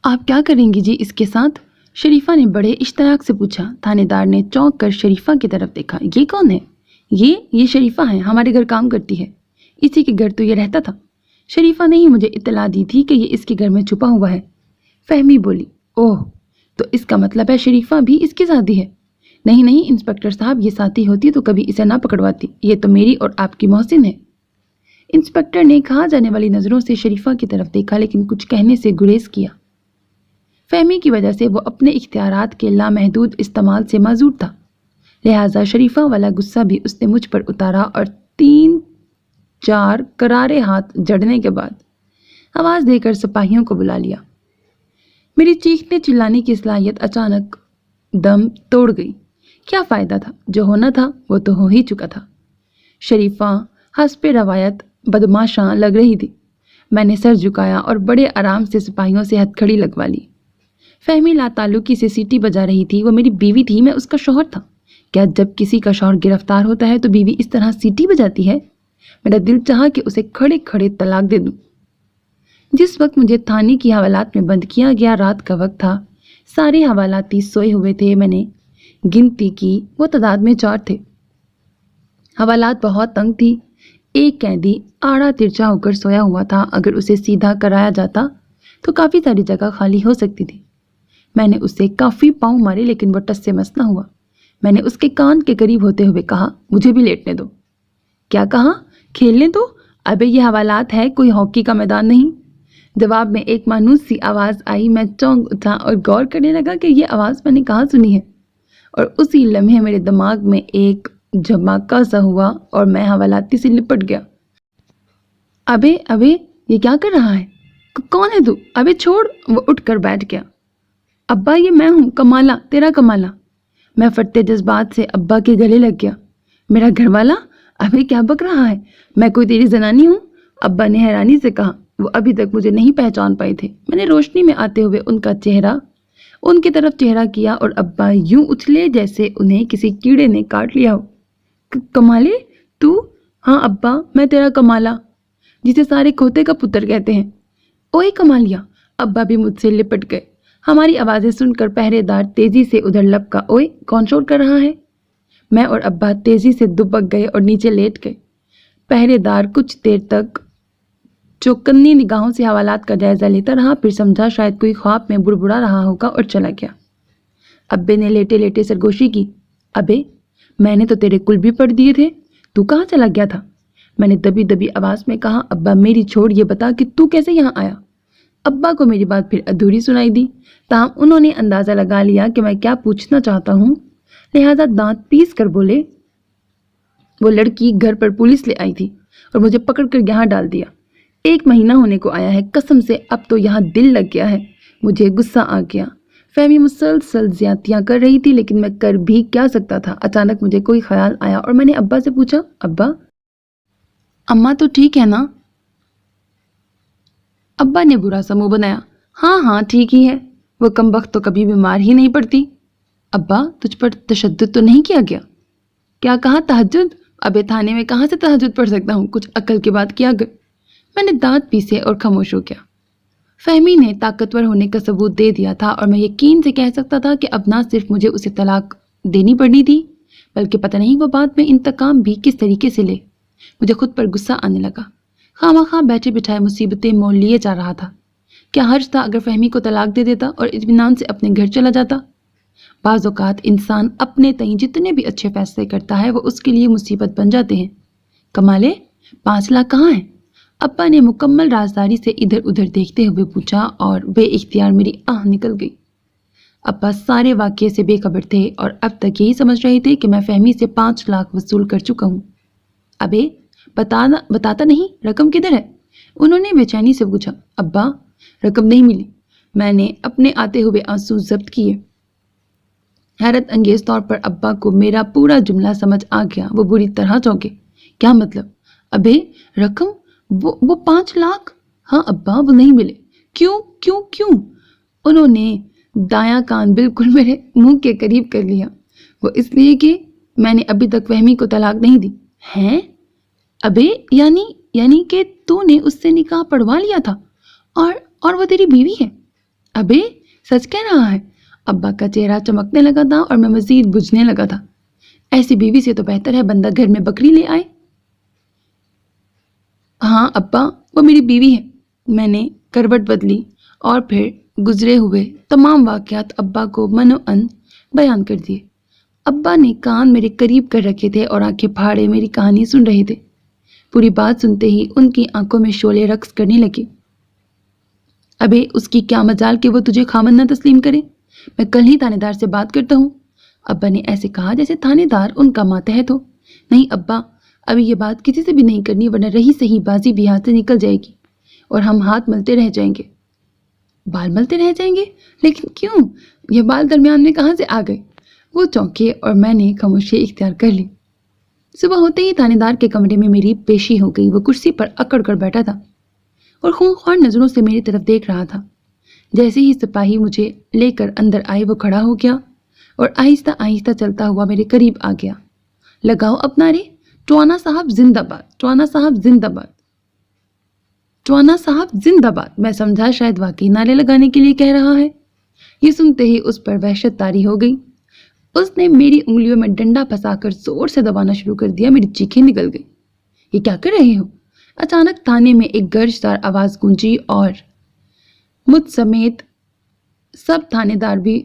آپ کیا کریں گی جی اس کے ساتھ؟ شریفہ نے بڑے اشتیاق سے پوچھا۔ تھانے دار نے چونک کر شریفہ کی طرف دیکھا۔ یہ کون ہے؟ یہ شریفہ ہے، ہمارے گھر کام کرتی ہے، اسی کے گھر تو یہ رہتا تھا۔ شریفہ نے ہی مجھے اطلاع دی تھی کہ یہ اس کے گھر میں چھپا ہوا ہے۔ فہمی بولی، اوہ، تو اس کا مطلب ہے شریفہ بھی اس کی ساتھی ہے؟ نہیں انسپکٹر صاحب، یہ ساتھی ہوتی تو کبھی اسے نہ پکڑواتی، یہ تو میری اور آپ کی محسن ہے۔ انسپکٹر نے کہا جانے والی نظروں سے شریفہ کی طرف دیکھا لیکن کچھ کہنے سے گریز کیا۔ فہمی کی وجہ سے وہ اپنے اختیارات کے لامحدود استعمال سے معذور تھا، لہٰذا شریفہ والا غصہ بھی اس نے مجھ پر اتارا اور 3-4 کرارے ہاتھ جڑنے کے بعد آواز دے کر سپاہیوں کو بلا لیا۔ میری چیخنے چلانے کی صلاحیت اچانک دم توڑ گئی۔ کیا فائدہ تھا؟ جو ہونا تھا وہ تو ہو ہی چکا تھا۔ شریفہ حسب روایت بدماشاں لگ رہی تھی۔ میں نے سر جھکایا اور بڑے آرام سے سپاہیوں سے ہتھ کھڑی لگوا لی۔ فہمی لا تعلقی سے سیٹی بجا رہی تھی۔ وہ میری بیوی تھی، میں اس کا شوہر تھا۔ کیا جب کسی کا شوہر گرفتار ہوتا ہے تو بیوی اس طرح سیٹی بجاتی ہے؟ میرا دل چاہا کہ اسے کھڑے کھڑے طلاق دے دوں۔ جس وقت مجھے تھانے کی حوالات میں بند کیا گیا رات کا وقت تھا۔ سارے حوالاتی سوئے ہوئے تھے۔ میں نے گنتی کی، وہ تعداد میں 4 تھے۔ حوالات بہت تنگ تھی۔ ایک قیدی آڑا ترچا ہو کر سویا ہوا تھا۔ اگر اسے سیدھا کرایا جاتا تو کافی ساری جگہ خالی ہو سکتی تھی۔ میں نے اسے کافی پاؤں مارے لیکن وہ ٹس سے مس نہ ہوا۔ میں نے اس کے کان کے قریب ہوتے ہوئے کہا، مجھے بھی لیٹنے دو۔ کیا کہا؟ کھیلنے دو؟ ابے یہ حوالات ہے، کوئی ہاکی کا میدان نہیں۔ جواب میں ایک مانوس سی آواز آئی۔ میں چونک اٹھا اور غور کرنے لگا کہ یہ آواز میں نے کہاں سنی ہے، اور اسی لمحے میرے دماغ میں ایک جھماکا سا ہوا اور میں حوالاتی سے لپٹ گیا۔ ابے یہ کیا کر رہا ہے؟ کون ہے تو؟ ابے چھوڑ۔ وہ اٹھ کر بیٹھ گیا۔ ابا یہ میں ہوں، کمالہ، تیرا کمالہ۔ میں پھٹتے جذبات سے ابا کے گلے لگ گیا۔ میرا گھر والا؟ ابے کیا بک رہا ہے؟ میں کوئی تیری زنانی ہوں؟ ابا نے حیرانی سے کہا۔ وہ ابھی تک مجھے نہیں پہچان پائے تھے۔ میں نے روشنی میں آتے ہوئے ان کی طرف چہرہ کیا اور ابا یوں اچھلے جیسے انہیں کسی کیڑے نے کاٹ لیا ہو۔ کمالے تو؟ ہاں ابا، میں تیرا کمالہ، جسے سارے کھوتے کا پتر کہتے ہیں۔ اوئے کمالیا! ابا بھی مجھ سے لپٹ گئے۔ ہماری آوازیں سن کر پہرے دار تیزی سے ادھر لپکا۔ اوئے کون شور کر رہا ہے؟ میں اور ابا تیزی سے دبک گئے اور نیچے لیٹ گئے۔ پہرے دار کچھ دیر تک چوکنی نگاہوں سے حوالات کا جائزہ لیتا رہا، پھر سمجھا شاید کوئی خواب میں بڑبڑا رہا ہوگا اور چلا گیا۔ ابے نے لیٹے لیٹے سرگوشی کی۔ ابے، میں نے تو تیرے کل بھی پڑھ دیے تھے، تو کہاں چلا گیا تھا؟ میں نے دبی دبی آواز میں کہا۔ ابا میری چھوڑ، یہ بتا کہ تو کیسے یہاں آیا؟ ابا کو میری بات پھر ادھوری سنائی دی، تاہم انہوں نے اندازہ لگا لیا کہ میں کیا پوچھنا چاہتا ہوں، لہذا دانت پیس کر بولے، وہ لڑکی گھر پر پولیس لے آئی تھی اور مجھے پکڑ کر یہاں ڈال دیا۔ 1 مہینہ ہونے کو آیا ہے، قسم سے اب تو یہاں دل لگ گیا ہے۔ مجھے غصہ آ گیا۔ فہمی مسلسل زیادتیاں کر رہی تھی لیکن میں کر بھی کیا سکتا تھا۔ اچانک مجھے کوئی خیال آیا اور میں نے ابا سے پوچھا، ابا، اماں تو ٹھیک ہے نا؟ ابا نے برا سا منہ بنایا۔ ہاں ٹھیک ہی ہے، وہ کمبخت تو کبھی بیمار ہی نہیں پڑتی۔ ابا، تجھ پر تشدد تو نہیں کیا گیا؟ کیا کہا؟ تہجد؟ ابے تھانے میں کہاں سے تہجد پڑھ سکتا ہوں، کچھ عقل کی بات کیا کر۔ میں نے دانت پیسے اور خاموش ہو گیا۔ فہمی نے طاقتور ہونے کا ثبوت دے دیا تھا اور میں یقین سے کہہ سکتا تھا کہ اب نہ صرف مجھے اسے طلاق دینی پڑنی تھی بلکہ پتہ نہیں وہ بعد میں انتقام بھی کس طریقے سے لے۔ مجھے خود پر غصہ آنے لگا۔ خواہ بیٹھے بٹھائے مصیبتیں مول لیے جا رہا تھا۔ کیا حرج تھا اگر فہمی کو طلاق دے دیتا اور اطمینان سے اپنے گھر چلا جاتا؟ بعض اوقات انسان اپنے تئیں جتنے بھی اچھے فیصلے کرتا ہے وہ اس کے لیے مصیبت بن جاتے ہیں۔ کمالے، 5 لاکھ کہاں ہیں؟ ابا نے مکمل رازداری سے ادھر ادھر دیکھتے ہوئے پوچھا اور بے اختیار میری آہ نکل گئی۔ ابا سارے واقعے سے بے خبر تھے اور اب تک یہی سمجھ رہے تھے کہ میں فہمی سے 5 لاکھ وصول کر چکا ہوں۔ ابے بتاتا نہیں، رقم کدھر ہے؟ انہوں نے بے چینی سے پوچھا۔ ابا، رقم نہیں ملی۔ میں نے اپنے آتے ہوئے آنسو ضبط کیے۔ حیرت انگیز طور پر ابا کو میرا پورا جملہ سمجھ آ گیا۔ وہ بری طرح چونکے۔ کیا مطلب؟ ابے رقم، وہ 5 لاکھ؟ ہاں ابا، وہ نہیں ملے۔ کیوں؟ انہوں نے دایاں کان بالکل میرے منہ کے قریب کر لیا۔ وہ اس لیے کہ میں نے ابھی تک فہمی کو طلاق نہیں دی۔ ہیں؟ ابے یعنی کہ تو نے اس سے نکاح پڑھوا لیا تھا اور وہ تیری بیوی ہے؟ अबे सच कह रहा है? अब्बा का चेहरा चमकने लगा था और मैं मजीद बुझने लगा था। ऐसी बीवी से तो बेहतर है बंदा घर में बकरी ले आए। हाँ अब्बा, वो मेरी बीवी है। मैंने करवट बदली और फिर गुजरे हुए तमाम वाकयात अब्बा को मनोअन बयान कर दिए। अब्बा ने कान मेरे करीब कर रखे थे और आंखें फाड़े मेरी कहानी सुन रहे थे। पूरी बात सुनते ही उनकी आंखों में शोले रक्स करने लगे। अबे उसकी क्या मजाल कि वो तुझे खामन न तस्लीम करे। मैं कल ही थानेदार से बात करता हूँ। अब्बा ने ऐसे कहा जैसे थानेदार उनका मातहत हो। नहीं अब्बा, अभी ये बात किसी से भी नहीं करनी, वरना रही सही बाजी भी हाथ से निकल जाएगी और हम हाथ मलते रह जाएंगे। बाल मलते रह जाएंगे? लेकिन क्यों? ये बाल दरमियान में कहाँ से आ गए? वो चौंके और मैंने खामोशी इख्तियार कर ली। सुबह होते ही थानेदार के कमरे में मेरी पेशी हो गई। वो कुर्सी पर अकड़ कर बैठा था और खूंखार नजरों से मेरी तरफ देख रहा था। जैसे ही सिपाही मुझे लेकर अंदर आए वो खड़ा हो गया और आहिस्ता आहिस्ता चलता हुआ मेरे करीब आ गया। लगाओ अपना रे, टवाना साहब जिंदाबाद, टवाना साहब जिंदाबाद, टवाना साहब जिंदाबाद। मैं समझा शायद वाकई नारे लगाने के लिए कह रहा है। ये सुनते ही उस पर वहशत तारी हो गई। उसने मेरी उंगलियों में डंडा फंसाकर जोर से दबाना शुरू कर दिया। मेरी चीखें निकल गई। ये क्या कर रहे हो? अचानक थाने में एक गर्जदार आवाज गूंजी और मुझ समेत सब थानेदार भी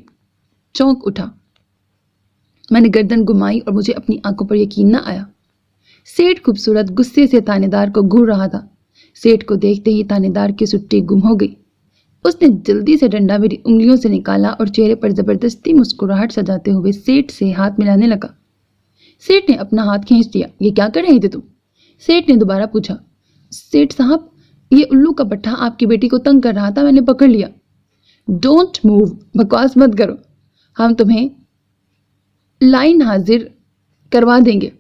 चौंक उठा। मैंने गर्दन घुमाई और मुझे अपनी आंखों पर यकीन न आया। सेठ खूबसूरत गुस्से से थानेदार को घूर रहा था। सेठ को देखते ही थानेदार की सुट्टी गुम हो गई। उसने जल्दी से डंडा मेरी उंगलियों से निकाला और चेहरे पर जबरदस्ती मुस्कुराहट सजाते हुए सेठ से हाथ मिलाने लगा। सेठ ने अपना हाथ खींच दिया। ये क्या कर रहे थे तुम? सेठ ने दोबारा पूछा। सेठ साहब, ये उल्लू का पट्टा आपकी बेटी को तंग कर रहा था, मैंने पकड़ लिया। डोंट मूव, बकवास मत करो, हम तुम्हें लाइन हाजिर करवा देंगे।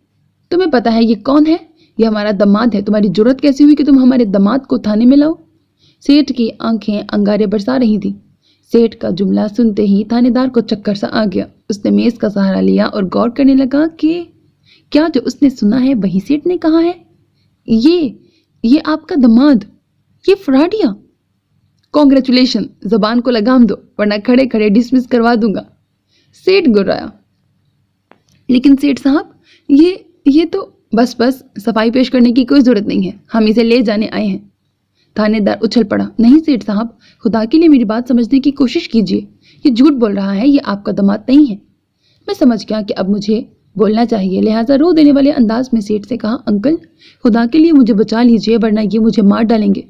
तुम्हें पता है ये कौन है? ये हमारा दामाद है। तुम्हारी जुर्रत कैसी हुई कि तुम हमारे दामाद को थाने में लाओ? सेठ की आंखें अंगारे बरसा रही थी। सेठ का जुमला सुनते ही थानेदार को चक्कर सा आ गया। उसने मेज का सहारा लिया और गौर करने लगा कि क्या जो उसने सुना है वही सेठ ने कहा है। ये आपका दामाद, ये फ्रॉडिया। कॉन्ग्रेचुलेशन, जबान को लगाम दो वरना खड़े खड़े डिसमिस करवा दूंगा। सेठ गुर्राया। लेकिन सेठ साहब, ये तो बस सफाई पेश करने की कोई जरूरत नहीं है, हम इसे ले जाने आए हैं। थानेदार उछल पड़ा। नहीं सेठ साहब, खुदा के लिए मेरी बात समझने की कोशिश कीजिए। ये झूठ बोल रहा है, ये आपका दामाद नहीं है। मैं समझ गया कि अब मुझे बोलना चाहिए, लिहाजा रो देने वाले अंदाज में सेठ से कहा, अंकल खुदा के लिए मुझे बचा लीजिए वरना ये मुझे मार डालेंगे।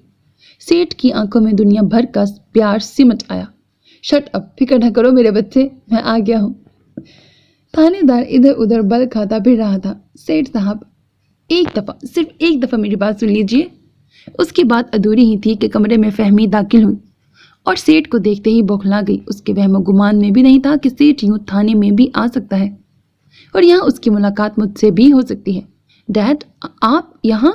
सेठ की आंखों में दुनिया भर का प्यार सिमट आया। शट अप, फिक्र न करो मेरे बच्चे, मैं आ गया हूँ। थानेदार इधर उधर बल खाता फिर रहा था। सेठ साहब, सिर्फ एक दफा मेरी बात सुन लीजिए। उसकी बात अधूरी ही थी कि कमरे में फहमी दाखिल हुई और सेठ को देखते ही बौखला गई। उसके वहम गुमान में भी नहीं था कि सेठ यूं थाने में भी आ सकता है और यहाँ उसकी मुलाकात मुझसे भी हो सकती है। डैड, आप यहाँ?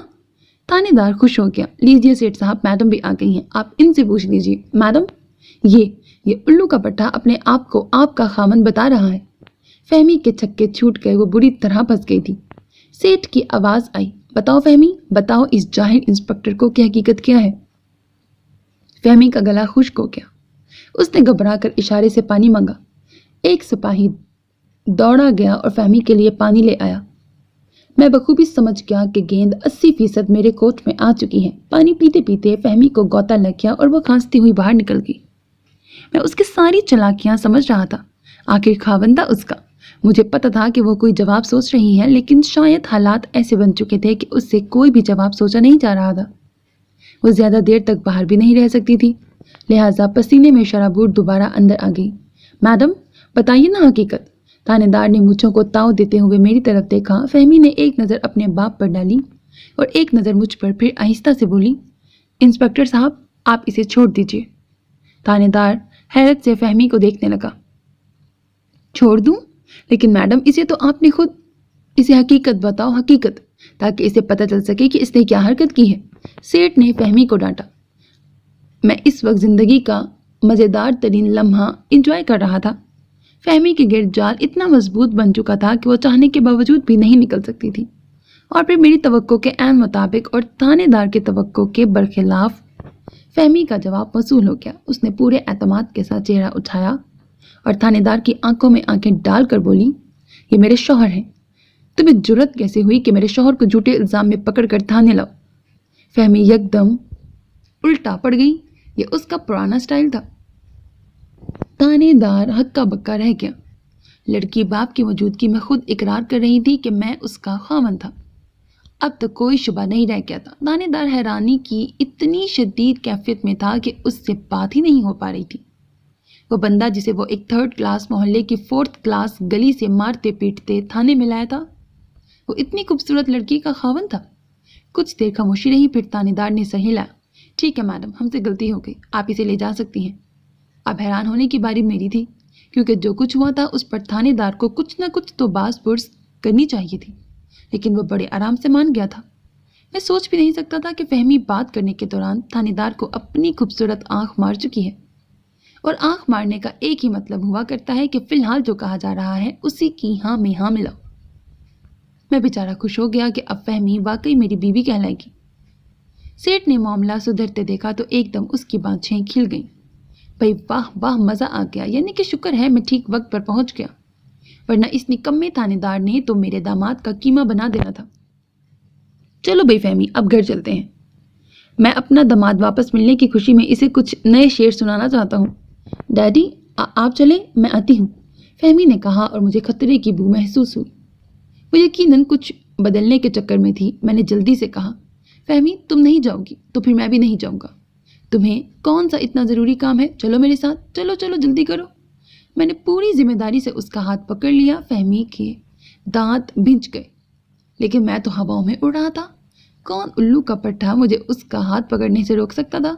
थानेदार खुश हो गया। लीजिए सेठ साहब, मैडम भी आ गई हैं, आप इनसे पूछ लीजिए। मैडम, ये उल्लू का पट्टा अपने आप को आपका खामन बता रहा है। फहमी के छक्के छूट गए, वो बुरी तरह फंस गई थी। सेठ की आवाज आई, बताओ फहमी, बताओ इस जाहिल इंस्पेक्टर को क्या हकीकत क्या है। फहमी का गला खुश्क हो गया। उसने घबरा कर इशारे से पानी मांगा। एक सिपाही दौड़ा गया और फहमी के लिए पानी ले आया। मैं बखूबी समझ गया कि गेंद 80% मेरे कोट में आ चुकी है। पानी पीते पीते फहमी को गोता लग गया और वह खांसती हुई बाहर निकल गई। मैं उसकी सारी चालाकियां समझ रहा था। आखिर खावंदा उसका। मुझे पता था कि वो कोई जवाब सोच रही है, लेकिन शायद हालात ऐसे बन चुके थे कि उससे कोई भी जवाब सोचा नहीं जा रहा था। वो ज्यादा देर तक बाहर भी नहीं रह सकती थी, लिहाजा पसीने में शराबूर दोबारा अंदर आ गई। मैडम, बताइए ना हकीकत। थानेदार ने मूंछों को ताव देते हुए मेरी तरफ देखा। फहमी ने एक नज़र अपने बाप पर डाली और एक नज़र मुझ पर, फिर आहिस्ता से बोली, इंस्पेक्टर साहब, आप इसे छोड़ दीजिए। थानेदार हैरत से फहमी को देखने लगा। छोड़ दूं? लेकिन मैडम, इसे तो आपने खुद, इसे हकीकत बताओ, हकीकत, ताकि इसे पता चल सके कि इसने क्या हरकत की है। सेठ ने फहमी को डांटा। मैं इस वक्त जिंदगी का मज़ेदार तरीन लम्हा इंजॉय कर रहा था। फहमी के गिर्द जाल इतना मजबूत बन चुका था कि वो चाहने के बावजूद भी नहीं निकल सकती थी, और फिर मेरी तवक्को के ऐन मुताबिक और थानेदार के तवक्को के बरखिलाफ फहमी का जवाब वसूल हो गया। उसने पूरे एतमाद के साथ चेहरा उठाया और थानेदार की आंखों में आंखें डालकर बोली, ये मेरे शौहर हैं। तुम्हें जुर्रत कैसे हुई कि मेरे शौहर को झूठे इल्जाम में पकड़ कर थाने लाओ? फहमी यकदम उल्टा पड़ गई। ये उसका पुराना स्टाइल था। थानेदार हक्का बक्का रह गया। लड़की बाप की मौजूदगी में खुद इकरार कर रही थी कि मैं उसका खामन था। अब तक कोई शुबा नहीं रह गया था। थानेदार हैरानी की इतनी शदीद कैफियत में था कि उससे बात ही नहीं हो पा रही थी। वो बंदा जिसे वो एक 3rd क्लास मोहल्ले की 4th क्लास गली से मारते पीटते थाने में लाया था, वो इतनी खूबसूरत लड़की का खावन था। कुछ देर खामोशी रही, फिर थानेदार ने सहेला, ठीक है मैडम, हमसे गलती हो गई, आप इसे ले जा सकती हैं। अब हैरान होने की बारी मेरी थी, क्योंकि जो कुछ हुआ था उस पर थानेदार को कुछ न कुछ तो बास पुर्स करनी चाहिए थी, लेकिन वो बड़े आराम से मान गया था। मैं सोच भी नहीं सकता था कि फहमी बात करने के दौरान थानेदार को अपनी खूबसूरत आंख मार चुकी है, और आंख मारने का एक ही मतलब हुआ करता है कि फिलहाल जो कहा जा रहा है उसी की हाँ में हाँ मिलाओ। मैं बेचारा खुश हो गया कि अब फहमी वाकई मेरी बीवी कहलाएगी। सेठ ने मामला सुधरते देखा तो एकदम उसकी बाँछें खिल गईं। भाई वाह वाह, मज़ा आ गया, यानी कि शुक्र है मैं ठीक वक्त पर पहुंच गया, वरना इस निकम्मे थानेदार ने तो मेरे दामाद का कीमा बना देना था। चलो भाई फहमी, अब घर चलते हैं। मैं अपना दामाद वापस मिलने की खुशी में इसे कुछ नए शेर सुनाना चाहता हूँ। डैडी आप चलें, मैं आती हूँ, फहमी ने कहा और मुझे खतरे की बू महसूस हुई। वो यकीनन कुछ बदलने के चक्कर में थी। मैंने जल्दी से कहा, फहमी तुम नहीं जाओगी तो फिर मैं भी नहीं जाऊँगा। तुम्हें कौन सा इतना ज़रूरी काम है, चलो मेरे साथ, चलो चलो जल्दी करो। मैंने पूरी जिम्मेदारी से उसका हाथ पकड़ लिया। फहमी के दांत भिंच गए, लेकिन मैं तो हवाओं में उड़ रहा था। कौन उल्लू का पट्टा मुझे उसका हाथ पकड़ने से रोक सकता था।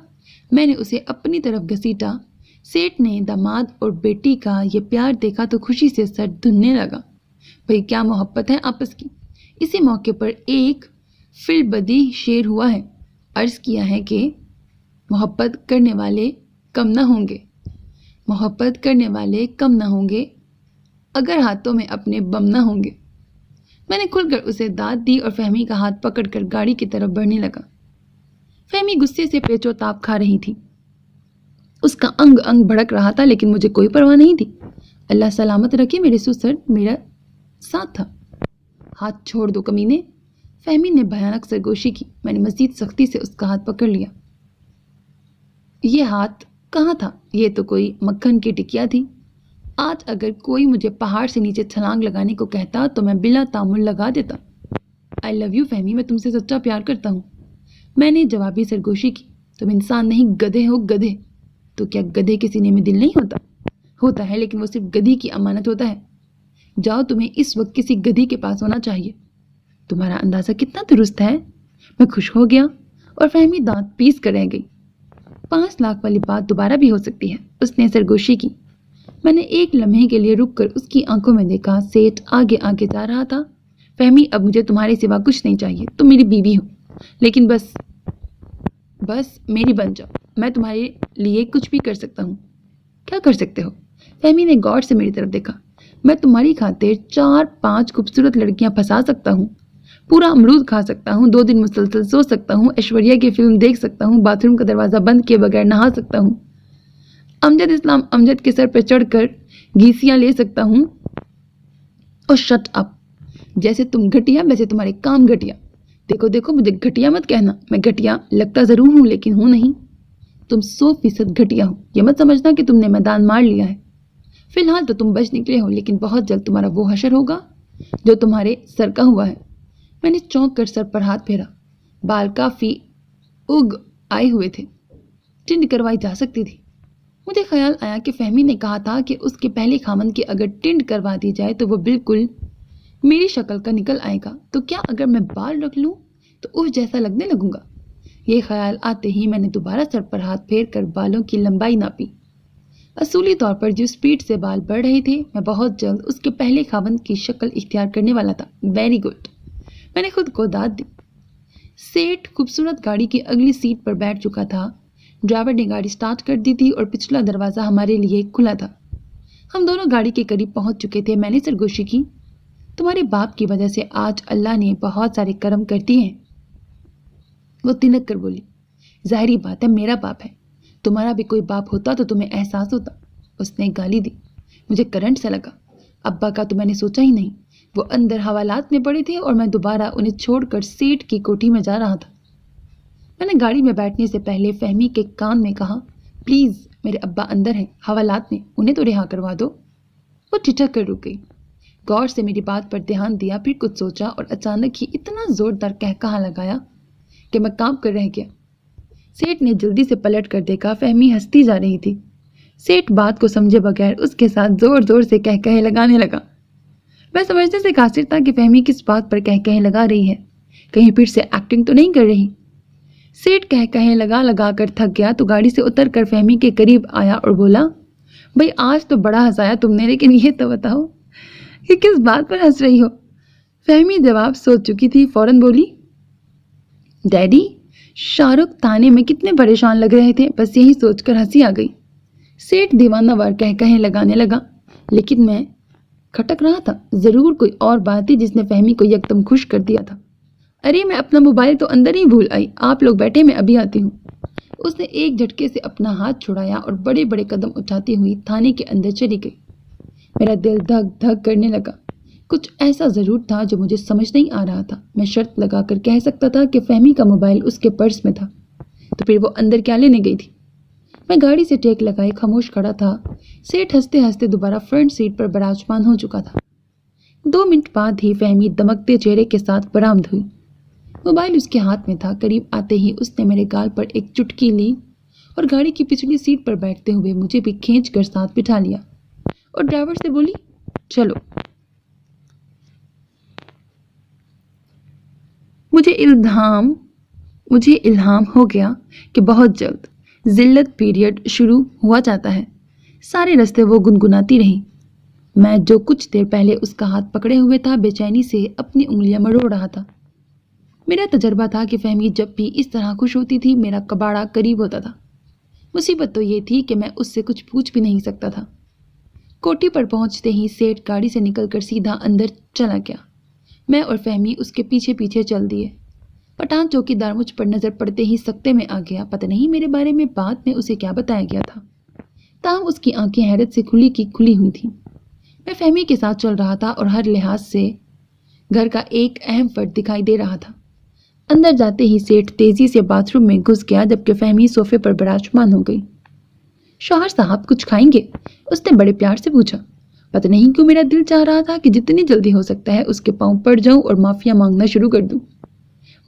मैंने उसे अपनी तरफ घसीटा। सेठ ने दामाद और बेटी का ये प्यार देखा तो खुशी से सर धुनने लगा। भाई क्या मोहब्बत है आपस की। इसी मौके पर एक फिल्बदी शेर हुआ है, अर्ज किया है कि मोहब्बत करने वाले कम न होंगे, मोहब्बत करने वाले कम न होंगे, अगर हाथों में अपने बम न होंगे। मैंने खुलकर उसे दाद दी और फहमी का हाथ पकड़कर गाड़ी की तरफ बढ़ने लगा। फहमी गुस्से से पेचोताप खा रही थी। उसका अंग अंग भड़क रहा था, लेकिन मुझे कोई परवाह नहीं थी। अल्लाह सलामत रखे, मेरे सुसर मेरा साथ था। हाथ छोड़ दो कमीने, फहमी ने भयानक सरगोशी की। मैंने मजीद सख्ती से उसका हाथ पकड़ लिया। ये हाथ कहाँ था? ये तो कोई मक्खन की टिकिया थी। आज अगर कोई मुझे पहाड़ से नीचे छलांग लगाने को कहता तो मैं बिला तामुल लगा देता। आई लव यू फहमी, मैं तुमसे सच्चा प्यार करता हूँ। मैंने जवाबी सरगोशी की। तुम इंसान नहीं गधे हो, गधे। तो क्या गधे के सीने में दिल नहीं होता? होता है, लेकिन वो सिर्फ गधी की अमानत होता है। जाओ, तुम्हें इस वक्त किसी गधी के पास होना चाहिए। तुम्हारा अंदाज़ा कितना दुरुस्त है। मैं खुश हो गया और फहमी दांत पीस कर रह गई। 5 लाख वाली बात दोबारा भी हो सकती है, उसने सरगोशी की। मैंने एक लम्हे के लिए रुककर उसकी आंखों में देखा। सेठ आगे आगे जा रहा था। फहमी, अब मुझे तुम्हारे सिवा कुछ नहीं चाहिए। तुम मेरी बीवी हो, लेकिन बस मेरी बन जाओ। मैं तुम्हारे लिए कुछ भी कर सकता हूँ। क्या कर सकते हो? फहमी ने गौर से मेरी तरफ देखा। मैं तुम्हारी खातिर 4-5 खूबसूरत लड़कियां फंसा सकता हूँ, पूरा अमरूद खा सकता हूँ, 2 दिन मुसलसल सो सकता हूँ, ऐश्वर्या की फिल्म देख सकता हूँ, बाथरूम का दरवाज़ा बंद किए बगैर नहा सकता हूँ, अमजद इस्लाम अमजद के सर पर चढ़कर घीसियाँ ले सकता हूँ। और शट अप, जैसे तुम घटिया वैसे तुम्हारे काम घटिया। देखो देखो, मुझे घटिया मत कहना। मैं घटिया लगता ज़रूर हूँ, लेकिन हूँ नहीं। तुम 100% घटिया हो। ये मत समझना कि तुमने मैदान मार लिया है। फिलहाल तो तुम बच निकले हो, लेकिन बहुत जल्द तुम्हारा वो हशर होगा जो तुम्हारे सर का हुआ है। मैंने चौंक कर सर पर हाथ फेरा। बाल काफ़ी उग आए हुए थे, टिंड करवाई जा सकती थी। मुझे ख्याल आया कि फहमी ने कहा था कि उसके पहले खामन की अगर टिंड करवा दी जाए तो वो बिल्कुल मेरी शक्ल का निकल आएगा। तो क्या अगर मैं बाल रख लूं तो उस जैसा लगने लगूंगा? ये ख्याल आते ही मैंने दोबारा सर पर हाथ फेर कर बालों की लंबाई नापी। असूली तौर पर जिस स्पीड से बाल बढ़ रहे थे, मैं बहुत जल्द उसके पहले खामन की शक्ल इख्तियार करने वाला था। वेरी गुड, मैंने खुद को दाद दी। सेठ खूबसूरत गाड़ी की अगली सीट पर बैठ चुका था। ड्राइवर ने गाड़ी स्टार्ट कर दी थी और पिछला दरवाज़ा हमारे लिए खुला था। हम दोनों गाड़ी के करीब पहुंच चुके थे। मैंने सरगोशी की, तुम्हारे बाप की वजह से आज अल्लाह ने बहुत सारे कर्म कर दिए हैं। वो तिनक कर बोली। ظاہری بات ہے میرا باپ ہے، تمہارا بھی کوئی باپ ہوتا تو تمہیں احساس ہوتا۔ اس نے گالی دی۔ مجھے کرنٹ سے لگا۔ ابا کا تو میں نے سوچا ہی نہیں، وہ اندر حوالات میں پڑے تھے اور میں دوبارہ انہیں چھوڑ کر سیٹ کی کوٹھی میں جا رہا تھا۔ میں نے گاڑی میں بیٹھنے سے پہلے فہمی کے کان میں کہا، پلیز میرے ابا اندر ہیں حوالات میں، انہیں تو رہا کروا دو۔ وہ ٹھٹک کر رک گئی، غور سے میری بات پر دھیان دیا، پھر کچھ سوچا اور اچانک ہی اتنا زوردار کہا لگایا کہ میں کانپ کر رہ گیا۔ سیٹ نے جلدی سے پلٹ کر دیکھا، فہمی ہنستی جا رہی تھی۔ سیٹ بات کو سمجھے بغیر اس کے ساتھ زور زور سے کہے لگانے لگا۔ میں سمجھنے سے قاصر تھا کہ فہمی کس بات پر کہے لگا رہی ہے، کہیں پھر سے ایکٹنگ تو نہیں کر رہی۔ سیٹ کہے لگا کر تھک گیا تو گاڑی سے اتر کر فہمی کے قریب آیا اور بولا، بھئی آج تو بڑا ہنسایا تم نے، لیکن یہ تو بتاؤ کہ کس بات پر ہنس رہی ہو؟ فہمی جواب سوچ چکی تھی، فوراً بولی، ڈیڈی شاہ رخ تھانے میں کتنے پریشان لگ رہے تھے، بس یہی سوچ کر ہنسی آ گئی۔ سیٹ دیوانہ وار کہے لگانے لگا، لیکن میں کھٹک رہا تھا، ضرور کوئی اور بات تھی جس نے فہمی کو یکدم خوش کر دیا تھا۔ ارے میں اپنا موبائل تو اندر ہی بھول آئی، آپ لوگ بیٹھے میں ابھی آتی ہوں۔ اس نے ایک جھٹکے سے اپنا ہاتھ چھڑایا اور بڑے بڑے قدم اٹھاتی ہوئی تھانے کے اندر چلی گئی۔ میرا دل دھک دھک کرنے لگا۔ کچھ ایسا ضرور تھا جو مجھے سمجھ نہیں آ رہا تھا۔ میں شرط لگا کر کہہ سکتا تھا کہ فہمی کا موبائل اس کے پرس میں تھا، تو پھر وہ اندر کیا لینے گئی تھی؟ میں گاڑی سے ٹیک لگائے خاموش کھڑا تھا۔ سیٹ ہنستے ہنستے دوبارہ فرنٹ سیٹ پر براجمان ہو چکا تھا۔ 2 منٹ بعد ہی فہمی دمکتے چہرے کے ساتھ برآمد ہوئی۔ موبائل اس کے ہاتھ میں تھا۔ قریب آتے ہی اس نے میرے گال پر ایک چٹکی لی اور گاڑی کی پچھلی سیٹ پر بیٹھتے ہوئے مجھے بھی کھینچ کر ساتھ بٹھا لیا اور ڈرائیور سے بولی، چلو۔ مجھے الہام ہو گیا کہ بہت جلد ذلت پیریڈ شروع ہوا جاتا ہے۔ سارے راستے وہ گنگناتی رہی۔ میں جو کچھ دیر پہلے اس کا ہاتھ پکڑے ہوئے تھا بے چینی سے اپنی انگلیاں مروڑ رہا تھا۔ میرا تجربہ تھا کہ فہمی جب بھی اس طرح خوش ہوتی تھی میرا کباڑا قریب ہوتا تھا۔ مصیبت تو یہ تھی کہ میں اس سے کچھ پوچھ بھی نہیں سکتا تھا۔ کوٹھی پر پہنچتے ہی سیٹ گاڑی سے نکل کر سیدھا اندر چلا گیا۔ میں اور فہمی اس کے پیچھے پیچھے چل دیے۔ پٹھان چوکیدار مجھ پر نظر پڑتے ہی سکتے میں آ گیا۔ پتہ نہیں میرے بارے میں بات میں اسے کیا بتایا گیا تھا، تاہم اس کی آنکھیں حیرت سے کھلی ہوئی تھیں۔ میں فہمی کے ساتھ چل رہا تھا اور ہر لحاظ سے گھر کا ایک اہم فرد دکھائی دے رہا تھا۔ اندر جاتے ہی سیٹ تیزی سے باتھ روم میں گھس گیا، جبکہ فہمی صوفے پر براجمان ہو گئی۔ شوہر صاحب کچھ کھائیں گے؟ اس نے بڑے پیار سے پوچھا۔ پتہ نہیں کیوں میرا دل چاہ رہا تھا کہ جتنی جلدی ہو سکتا ہے اس کے پاؤں پڑ جاؤں اور معافیا مانگنا شروع کر دوں۔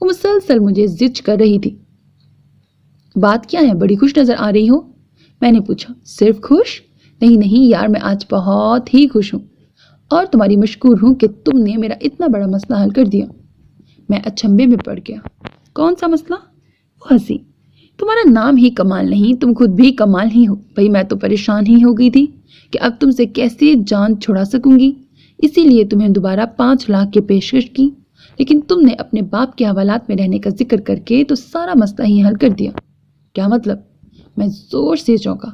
وہ مسلسل مجھے زچ کر رہی تھی۔ بات کیا ہے، بڑی خوش نظر آ رہی ہو؟ میں نے پوچھا۔ صرف خوش؟ نہیں یار، میں آج بہت ہی خوش ہوں اور تمہاری مشکور ہوں کہ تم نے میرا اتنا بڑا مسئلہ حل کر دیا۔ میں اچنبھے میں پڑ گیا۔ کون سا مسئلہ؟ وہ ہنسی۔ تمہارا نام ہی کمال نہیں، تم خود بھی کمال ہی ہو۔ بھئی میں تو پریشان ہی ہو گئی تھی کہ اب تم سے کیسے جان چھڑا سکوں گی، اسی لیے تمہیں دوبارہ 5 لاکھ کی پیشکش کی، لیکن تم نے اپنے باپ کے حوالات میں رہنے کا ذکر کر کے تو سارا مسئلہ ہی حل کر دیا۔ کیا مطلب؟ میں زور سے چونکا۔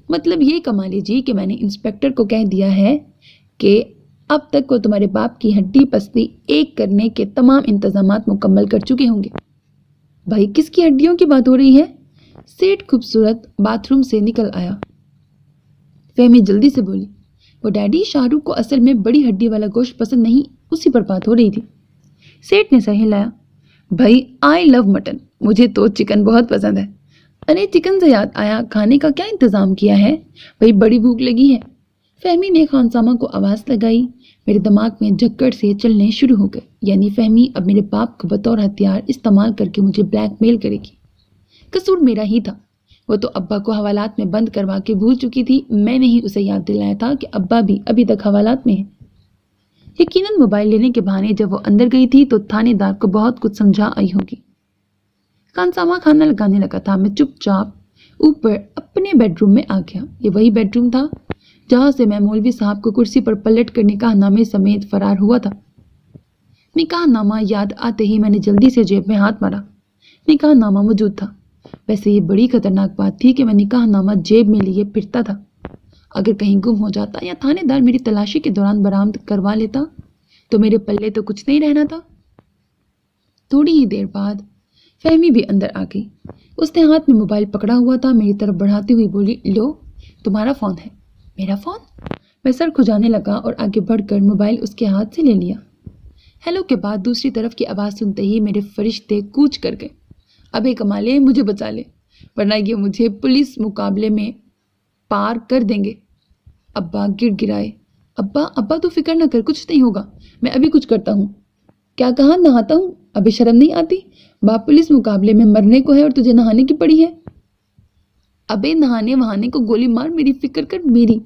مطلب یہ کمالی جی کہ میں نے انسپیکٹر کو کہہ دیا ہے کہ اب تک وہ تمہارے باپ کی ہڈی پسلی ایک کرنے کے تمام انتظامات مکمل کر چکے ہوں گے۔ بھائی کس کی ہڈیوں کی بات ہو رہی ہے؟ سیٹ خوبصورت باتھ روم سے نکل آیا۔ فہمی جلدی سے بولی، وہ ڈیڈی شاہ رخ کو اصل میں بڑی ہڈی والا گوشت پسند نہیں، اسی پر بات ہو رہی تھی۔ سیٹ نے سر ہلایا۔ بھائی آئی لو مٹن، مجھے تو چکن بہت پسند ہے۔ ارے چکن سے یاد آیا، کھانے کا کیا انتظام کیا ہے؟ بھائی بڑی بھوک لگی ہے۔ فہمی نے خانسامہ کو آواز لگائی۔ میرے دماغ میں جھکڑ سے چلنے شروع ہو گئے، یعنی فہمی اب میرے باپ کو بطور ہتھیار استعمال کر کے مجھے بلیک میل کرے گی۔ قصور میرا ہی تھا، وہ تو ابا کو حوالات میں بند کروا کے بھول چکی تھی، میں نے ہی اسے یاد دلایا تھا کہ ابا بھی ابھی تک حوالات میں ہیں۔ یقیناً موبائل لینے کے بہانے جب وہ اندر گئی تھی تو تھانے دار کو بہت کچھ سمجھا آئی ہوگی۔ خانسامہ کھانا لگانے لگا تھا۔ میں چپ چاپ اوپر اپنے بیڈ روم میں آ گیا۔ یہ وہی بیڈ روم تھا جہاں سے میں مولوی صاحب کو کرسی پر پلٹ کر نکاح نامے سمیت فرار ہوا تھا۔ نکاح نامہ یاد آتے ہی میں نے جلدی سے جیب میں ہاتھ مارا۔ نکاح نامہ موجود تھا۔ ویسے یہ بڑی خطرناک بات تھی کہ میں نکاح نامہ جیب میں لیے پھرتا تھا۔ اگر کہیں گم ہو جاتا یا تھانے دار میری تلاشی کے دوران برآمد کروا لیتا تو میرے پلے تو کچھ نہیں رہنا تھا۔ تھوڑی ہی دیر بعد फहमी भी अंदर आ गई। उसने हाथ में मोबाइल पकड़ा हुआ था, मेरी तरफ बढ़ाती हुई बोली, लो तुम्हारा फ़ोन है। मेरा फ़ोन? मैं सर खुजाने लगा और आगे बढ़कर मोबाइल उसके हाथ से ले लिया। हेलो के बाद दूसरी तरफ की आवाज़ सुनते ही मेरे फरिश्ते कूच कर गए। अबे कमाले, मुझे बचा ले, वरना ये मुझे पुलिस मुकाबले में पार कर देंगे। अब्बा गिड़गिड़ाए। अब्बा अब्बा तू फिक्र न कर, कुछ नहीं होगा, मैं अभी कुछ करता हूँ। क्या कहा? नहाता हूँ? अबे शर्म नहीं आती? बाप पुलिस मुकाबले में मरने को है और तुझे नहाने की पड़ी है। अबे नहाने वहाने को गोली मार, मेरी फिक्र कर मेरी।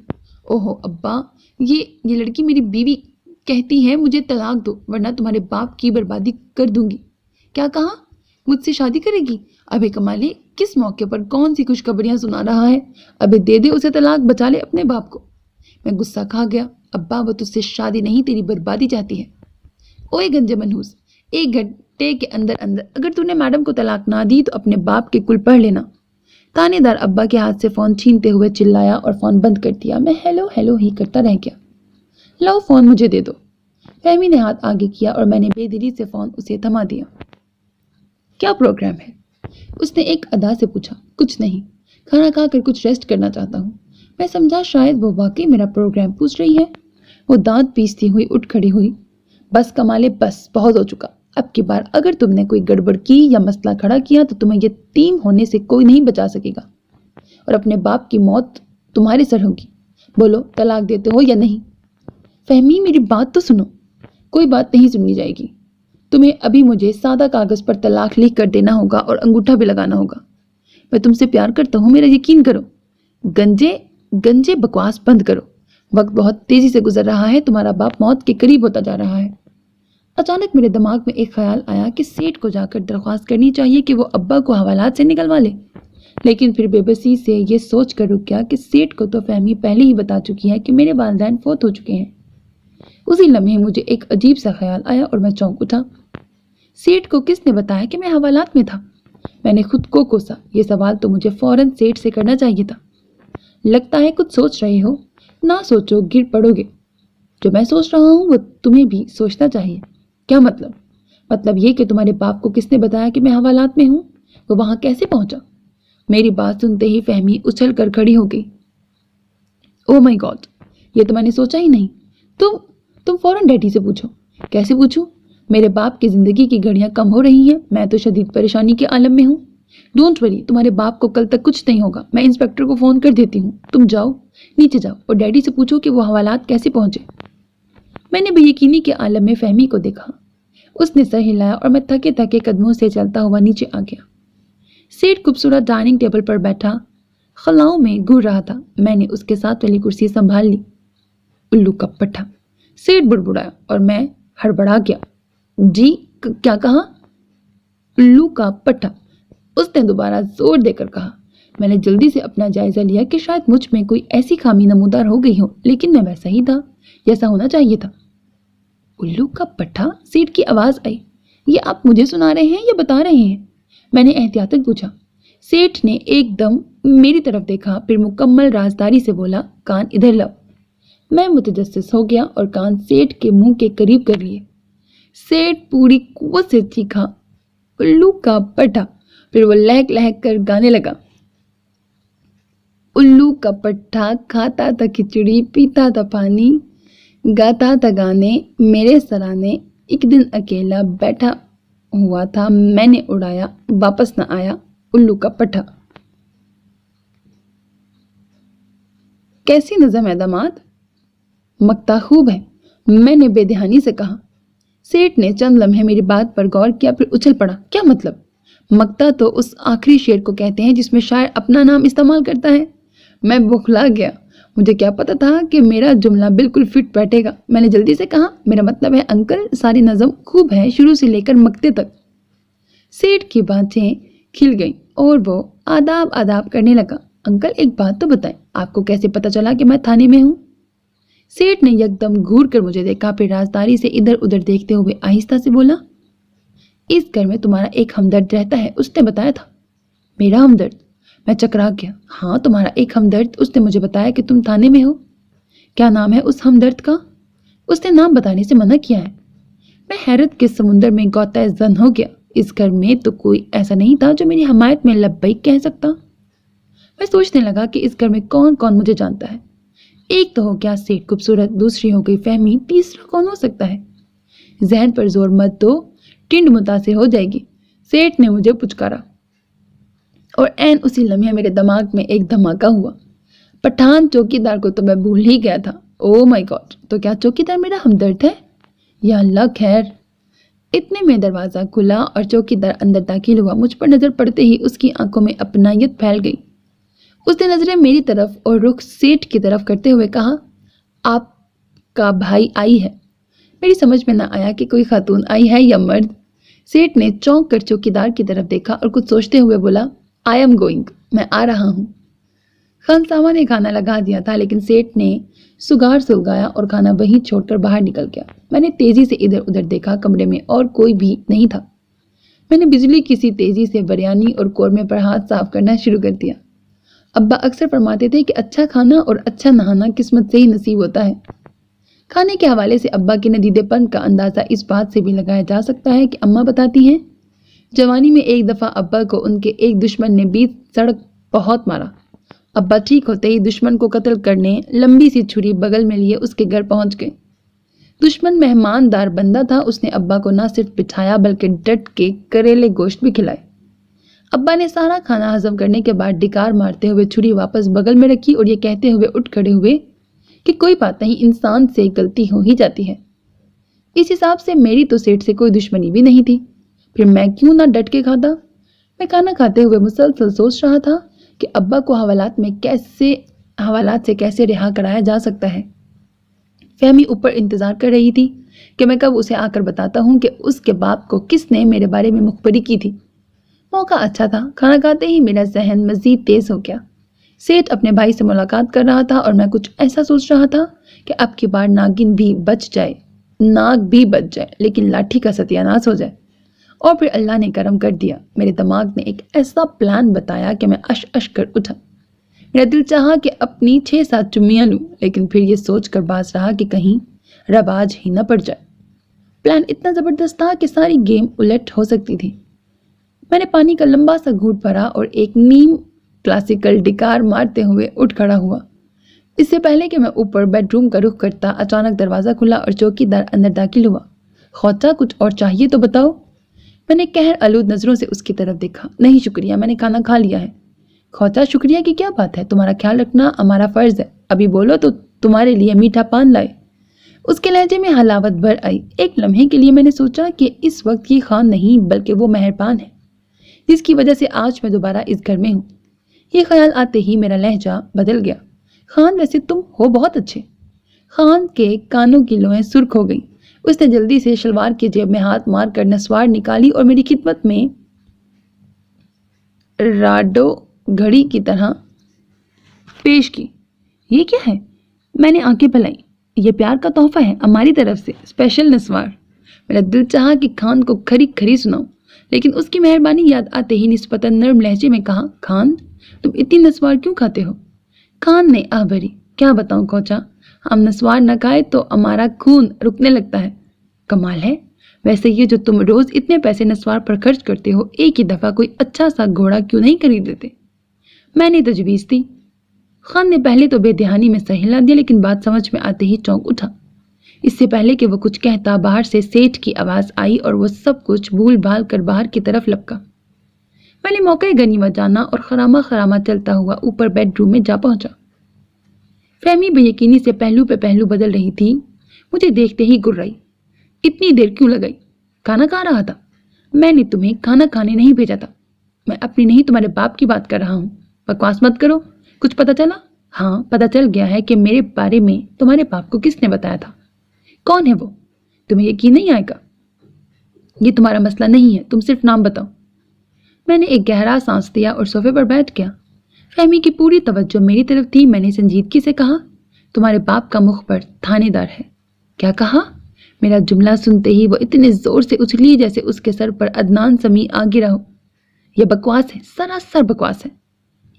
ओहो अब्बा, ये लड़की मेरी बीवी कहती है मुझे तलाक दो, वरना तुम्हारे बाप की बर्बादी कर दूंगी। क्या कहा? मुझसे शादी करेगी? अबे कमाले, किस मौके पर कौन सी खुशखबरियां सुना रहा है? अबे दे दे उसे तलाक, बचा ले अपने बाप को। मैं गुस्सा खा गया। अब्बा वो तुझसे शादी नहीं, तेरी बर्बादी चाहती है। ओए गंजे मनहूस, 1 घंटे के अंदर अंदर अगर तूने मैडम को तलाक ना दी तो अपने बाप के कुल पढ़ लेना। थानेदार अब्बा के हाथ से फ़ोन छीनते हुए चिल्लाया और फ़ोन बंद कर दिया। मैं हेलो हेलो ही करता रह गया। लो फ़ोन मुझे दे दो। फहमी ने हाथ आगे किया और मैंने बेदिली से फ़ोन उसे थमा दिया। क्या प्रोग्राम है? उसने एक अदा से पूछा। कुछ नहीं, खाना खाकर कुछ रेस्ट करना चाहता हूँ। मैं समझा शायद वो वाकई मेरा प्रोग्राम पूछ रही है। वो दांत पीसती हुई उठ खड़ी हुई। बस कमाले, बस बहुत हो चुका। अब की बार अगर तुमने कोई गड़बड़ की या मसला खड़ा किया तो तुम्हें यतीम होने से कोई नहीं बचा सकेगा और अपने बाप की मौत तुम्हारे सर होगी। बोलो, तलाक देते हो या नहीं? फहमी, मेरी बात तो सुनो। कोई बात नहीं सुननी जाएगी। तुम्हें अभी मुझे सादा कागज पर तलाक लिख कर देना होगा और अंगूठा भी लगाना होगा। मैं तुमसे प्यार करता हूँ, मेरा यकीन करो। गंजे बकवास बंद करो। वक्त बहुत तेजी से गुजर रहा है, तुम्हारा बाप मौत के करीब होता जा रहा है। अचानक मेरे दिमाग में एक ख्याल आया कि सेठ को जाकर दरख्वास्त करनी चाहिए कि वो अब्बा को हवालात से निकलवा ले, लेकिन फिर बेबसी से ये सोच कर रुक गया कि सेठ को तो फहमी पहले ही बता चुकी है कि मेरे वालिदैन फौत हो चुके हैं। उसी लम्हे मुझे एक अजीब सा ख्याल आया और मैं चौंक उठा। सेठ को किसने बताया कि मैं हवालात में था? मैंने खुद को कोसा। ये सवाल तो मुझे फौरन सेठ से करना चाहिए था। लगता है कुछ सोच रहे हो। ना सोचो, गिर पड़ोगे। जो मैं सोच रहा हूँ वो तुम्हें भी सोचना चाहिए। क्या मतलब? मतलब ये कि तुम्हारे बाप को किसने बताया कि मैं हवालात में हूँ? वो वहां कैसे पहुंचा? मेरी बात सुनते ही फहमी उछल कर खड़ी हो गई। ओह माय गॉड, ये तो मैंने सोचा ही नहीं। तुम फौरन डैडी से पूछो। कैसे पूछूं? मेरे बाप की जिंदगी की घड़ियां कम हो रही हैं, मैं तो शदीद परेशानी के आलम में हूँ। डोंट वरी, तुम्हारे बाप को कल तक कुछ नहीं होगा। मैं इंस्पेक्टर को फोन कर देती हूँ। तुम जाओ, नीचे जाओ और डैडी से पूछो कि वो हवालात कैसे पहुंचे। मैंने बेयकीनी के आलम में फहमी को देखा। उसने सर हिलाया और मैं थके थके कदमों से चलता हुआ नीचे आ गया। सेठ खूबसूरत डाइनिंग टेबल पर बैठा खलाओं में घूर रहा था। मैंने उसके साथ वाली कुर्सी संभाल ली। उल्लू का पट्टा, सेठ बुड़बुड़ाया और मैं हड़बड़ा गया। जी क्या कहा? उल्लू का पट्टा, उसने दोबारा जोर देकर कहा। मैंने जल्दी से अपना जायजा लिया कि शायद मुझ में कोई ऐसी खामी नमूदार हो गई हो, लेकिन मैं वैसा ही था जैसा होना चाहिए था। उल्लू का पट्टा, सेठ की आवाज आई। ये आप मुझे सुना रहे हैं या बता रहे हैं? मैंने एहतियातन पूछा। सेठ ने एकदम मेरी तरफ देखा, फिर मुकम्मल राजदारी से बोला, कान इधर लाओ। मैं मुतजस्सिस हो गया और कान सेठ के मुंह के करीब कर लिए। सेठ पूरी कुव्वत से चीखा, उल्लू का पट्टा। फिर वो लहक लहक कर गाने लगा। उल्लू का पट्टा खाता था खिचड़ी, पीता था पानी, गाता था गाने मेरे सराने। एक दिन अकेला बैठा हुआ था, मैंने उड़ाया, वापस न आया उल्लू का पट्टा। कैसी नज़म है दामाद? मक्ता खूब है, मैंने बेध्यानी से कहा। सेठ ने चंद लम्हे मेरी बात पर गौर किया, फिर उछल पड़ा। क्या मतलब? मक्ता तो उस आखिरी शेर को कहते हैं जिसमें शायर अपना नाम इस्तेमाल करता है। मैं बौखला गया। मुझे क्या पता था कि मेरा जुमला बिल्कुल फिट बैठेगा। मैंने जल्दी से कहा, मेरा मतलब है अंकल, सारी नज़म खूब है, शुरू से लेकर मक्ते तक। सेठ की बातें खिल गईं और वो आदाब आदाब करने लगा। अंकल एक बात तो बताएं, आपको कैसे पता चला कि मैं थाने में हूँ? सेठ ने यकदम घूर कर मुझे देखा, फिर राजदारी से इधर उधर देखते हुए आहिस्ता से बोला, इस घर में तुम्हारा एक हमदर्द रहता है, उसने बताया था। मेरा हमदर्द? मैं चकरा गया। हाँ, तुम्हारा एक हमदर्द, उसने मुझे बताया कि तुम थाने में हो। क्या नाम है उस हमदर्द का? उसने नाम बताने से मना किया है। मैं हैरत के समुंदर में गौताए जन हो गया। اس گھر میں تو کوئی ایسا نہیں تھا جو میری حمایت میں لبیک کہہ سکتا۔ میں سوچنے لگا کہ اس گھر میں کون کون مجھے جانتا ہے۔ ایک تو ہو گیا سیٹھ خوبصورت، دوسری ہو گئی فہمی، تیسرا کون ہو سکتا ہے؟ ذہن پر زور مت دو، ٹنڈ متاثر ہو جائے گی، سیٹھ نے مجھے پچکارا۔ اور عین اسی لمحے میرے دماغ میں ایک دھماکہ ہوا۔ پٹھان چوکیدار کو تو میں بھول ہی گیا تھا۔ او مائی گاڈ، تو کیا چوکیدار میرا ہمدرد ہے؟ یا اللہ خیر۔ اتنے میں دروازہ کھلا اور چوکیدار اندر داخل ہوا۔ مجھ پر نظر پڑتے ہی اس کی آنکھوں میں اپنائیت پھیل گئی۔ اس نے نظریں میری طرف اور رخ سیٹھ کی طرف کرتے ہوئے کہا، آپ کا بھائی آئی ہے۔ میری سمجھ میں نہ آیا کہ کوئی خاتون آئی ہے یا مرد۔ سیٹھ نے چونک کر چوکیدار کی طرف دیکھا اور کچھ سوچتے ہوئے بولا، آئی ایم گوئنگ، میں آ رہا ہوں۔ خانسامہ نے کھانا لگا دیا تھا لیکن سیٹھ نے سگار سلگایا اور کھانا وہیں چھوڑ کر باہر نکل گیا۔ میں نے تیزی سے ادھر ادھر دیکھا، کمرے میں اور کوئی بھی نہیں تھا۔ میں نے بجلی کی سی تیزی سے بریانی اور قورمے پر ہاتھ صاف کرنا شروع کر دیا۔ ابا اکثر فرماتے تھے کہ اچھا کھانا اور اچھا نہانا قسمت سے ہی نصیب ہوتا ہے۔ کھانے کے حوالے سے ابا کے ندیدے پن کا اندازہ اس بات سے بھی لگایا جا سکتا ہے کہ اماں بتاتی ہیں، جوانی میں ایک دفعہ ابا کو ان کے ایک دشمن نے بیچ سڑک بہت مارا۔ ابا ٹھیک ہوتے ہی دشمن کو قتل کرنے لمبی سی چھری بغل میں لیے اس کے گھر پہنچ گئے۔ دشمن مہماندار بندہ تھا، اس نے ابا کو نہ صرف بٹھایا بلکہ ڈٹ کے کریلے گوشت بھی کھلائے۔ ابا نے سارا کھانا ہضم کرنے کے بعد ڈکار مارتے ہوئے چھری واپس بغل میں رکھی اور یہ کہتے ہوئے اٹھ کھڑے ہوئے کہ کوئی بات نہیں، انسان سے غلطی ہو ہی جاتی ہے۔ اس حساب سے میری تو سیٹھ سے کوئی دشمنی بھی نہیں تھی، پھر میں کیوں نہ ڈٹ کے کھاتا؟ میں کھانا کھاتے ہوئے مسلسل سوچ رہا تھا کہ ابا کو حوالات سے کیسے رہا کرایا جا سکتا ہے۔ فہمی اوپر انتظار کر رہی تھی کہ میں کب اسے آ کر بتاتا ہوں کہ اس کے باپ کو کس نے میرے بارے میں مخبری کی تھی۔ موقع اچھا تھا، کھانا کھاتے ہی میرا ذہن مزید تیز ہو گیا۔ سیٹھ اپنے بھائی سے ملاقات کر رہا تھا اور میں کچھ ایسا سوچ رہا تھا کہ اب کی بار ناگ بھی بچ جائے لیکن لاٹھی کا ستیاناش ہو جائے۔ اور پھر اللہ نے کرم کر دیا، میرے دماغ نے ایک ایسا پلان بتایا کہ میں اش کر اٹھا۔ میرا دل چاہا کہ اپنی 6-7 چمیاں لوں، لیکن پھر یہ سوچ کر باز رہا کہ کہیں رواج ہی نہ پڑ جائے۔ پلان اتنا زبردست تھا کہ ساری گیم الٹ ہو سکتی تھی۔ میں نے پانی کا لمبا سا گھونٹ بھرا اور ایک نیم کلاسیکل ڈکار مارتے ہوئے اٹھ کھڑا ہوا۔ اس سے پہلے کہ میں اوپر بیڈ روم کا رخ کرتا، اچانک دروازہ کھلا اور چوکیدار اندر داخل ہوا۔ خوچا، کچھ اور چاہیے تو بتاؤ۔ میں نے قہر آلود نظروں سے اس کی طرف دیکھا۔ نہیں شکریہ، میں نے کھانا کھا لیا ہے۔ خوچا، شکریہ کی کیا بات ہے، تمہارا خیال رکھنا ہمارا فرض ہے، ابھی بولو تو تمہارے لیے میٹھا پان لائے۔ اس کے لہجے میں حلاوت بھر آئی۔ ایک لمحے کے لیے میں نے سوچا کہ اس وقت یہ خان نہیں بلکہ وہ مہربان ہے، جس کی وجہ سے آج میں دوبارہ اس گھر میں ہوں۔ یہ خیال آتے ہی میرا لہجہ بدل گیا۔ خان، ویسے تم ہو بہت اچھے۔ خان کے کانوں کی لوئیں سرخ ہو گئیں۔ اس نے جلدی سے شلوار کی جیب میں ہاتھ مار کر نسوار نکالی اور میری خدمت میں راڈو گھڑی کی طرح پیش کی۔ یہ کیا ہے؟ میں نے آنکھیں پھیلائیں۔ یہ پیار کا تحفہ ہے ہماری طرف سے، اسپیشل نسوار۔ میرا دل چاہا کہ خان کو کھری سناؤں، لیکن اس کی مہربانی یاد آتے ہی نسبتاً نرم لہجے میں کہا، خان تم اتنی نسوار کیوں کھاتے ہو؟ خان نے آہ بھری، کیا بتاؤں کوچا، ہم نسوار نہ کھائے تو ہمارا خون رکنے لگتا ہے۔ کمال ہے، ویسے یہ جو تم روز اتنے پیسے نسوار پر خرچ کرتے ہو، ایک ہی دفعہ کوئی اچھا سا گھوڑا کیوں نہیں خرید لیتے؟ میں نے تجویز دی۔ خان نے پہلے تو بے دہانی میں سر ہلا دیا، لیکن بات سمجھ میں آتے ہی چونک اٹھا۔ اس سے پہلے کہ وہ کچھ کہتا، باہر سے سیٹھ کی آواز آئی اور وہ سب کچھ بھول بھال کر باہر کی طرف لپکا۔ میں نے موقع غنیمت جانا اور خرامہ چلتا ہوا اوپر بیڈ روم میں جا پہنچا۔ فہمی بے یقینی سے پہلو پہ پہلو بدل رہی تھی، مجھے دیکھتے ہی گررائی۔ اتنی دیر کیوں لگائی؟ کھانا کھا رہا تھا۔ میں نے تمہیں کھانا کھانے نہیں بھیجا تھا۔ میں اپنی نہیں تمہارے باپ کی بات کر رہا ہوں۔ بکواس مت کرو۔ کچھ پتہ چلا؟ ہاں، پتہ چل گیا ہے کہ میرے بارے میں تمہارے باپ کو کس نے بتایا تھا۔ کون ہے وہ؟ تمہیں یقین نہیں آئے گا۔ یہ تمہارا مسئلہ نہیں ہے، تم صرف نام بتاؤ۔ میں نے ایک گہرا سانس لیا اور صوفے پر بیٹھ گیا۔ فہمی کی پوری توجہ میری طرف تھی۔ میں نے سنجیدگی سے کہا، تمہارے باپ کا مخبر تھانے دار ہے۔ کیا کہا؟ میرا جملہ سنتے ہی وہ اتنے زور سے اچھلی جیسے اس کے سر پر عدنان سمیع آ گرا ہو۔ یہ بکواس ہے، سراسر بکواس ہے۔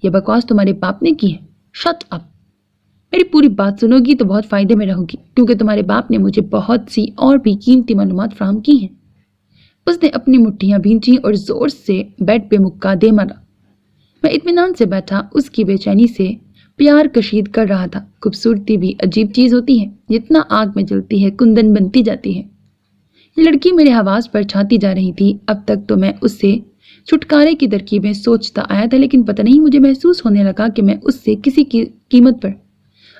یہ بکواس تمہارے باپ نے کی ہے۔ Shut up. میری پوری بات سنو گی تو بہت فائدے میں رہو گی، کیونکہ تمہارے باپ نے مجھے بہت سی اور بھی قیمتی معلومات فراہم کی ہیں۔ اس نے اپنی مٹھیاں بھینچی اور زور سے بیڈ پہ مکہ دے مارا۔ میں اطمینان سے بیٹھا اس کی بے چینی سے پیار کشید کر رہا تھا۔ خوبصورتی بھی عجیب چیز ہوتی ہے، جتنا آگ میں جلتی ہے کندن بنتی جاتی ہے۔ یہ لڑکی میرے حواس پر چھاتی جا رہی تھی۔ اب تک تو میں اس سے چھٹکارے کی ترکیبیں سوچتا آیا تھا، لیکن پتہ نہیں مجھے محسوس ہونے لگا کہ میں اس سے کسی کی قیمت پر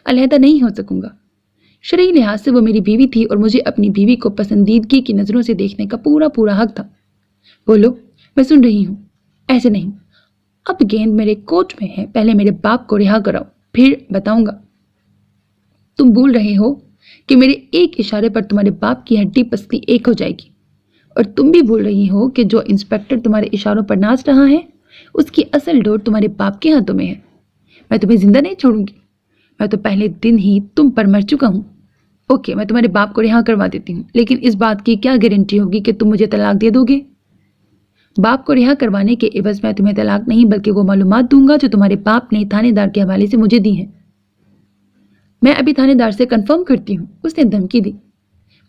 علیحدہ نہیں ہو سکوں گا۔ شرعی لحاظ سے وہ میری بیوی تھی اور مجھے اپنی بیوی کو پسندیدگی کی نظروں سے دیکھنے کا پورا حق تھا۔ بولو، میں سن رہی ہوں۔ ایسے نہیں، اب گیند میرے کوٹ میں ہے، پہلے میرے باپ کو رہا کراؤ، پھر بتاؤں گا۔ تم بھول رہے ہو کہ میرے ایک اشارے پر تمہارے باپ کی ہڈی پسلی ایک ہو جائے گی، اور تم بھی بھول رہی ہو کہ جو انسپکٹر تمہارے اشاروں پر ناچ رہا ہے اس کی اصل ڈور تمہارے باپ کے ہاتھوں میں ہے۔ میں تمہیں زندہ نہیں چھوڑوں گی، میں تو پہلے دن ہی تم پر مر چکا ہوں۔ اوکے، میں تمہارے باپ کو رہا کروا دیتی ہوں، لیکن اس بات کی کیا گارنٹی ہوگی کہ تم مجھے طلاق دے دو گے؟ باپ کو رہا کروانے کے عوض میں تمہیں طلاق نہیں بلکہ وہ معلومات دوں گا جو تمہارے باپ نے تھانے دار کے حوالے سے مجھے دی ہیں۔ میں ابھی تھانے دار سے کنفرم کرتی ہوں، اس نے دھمکی دی۔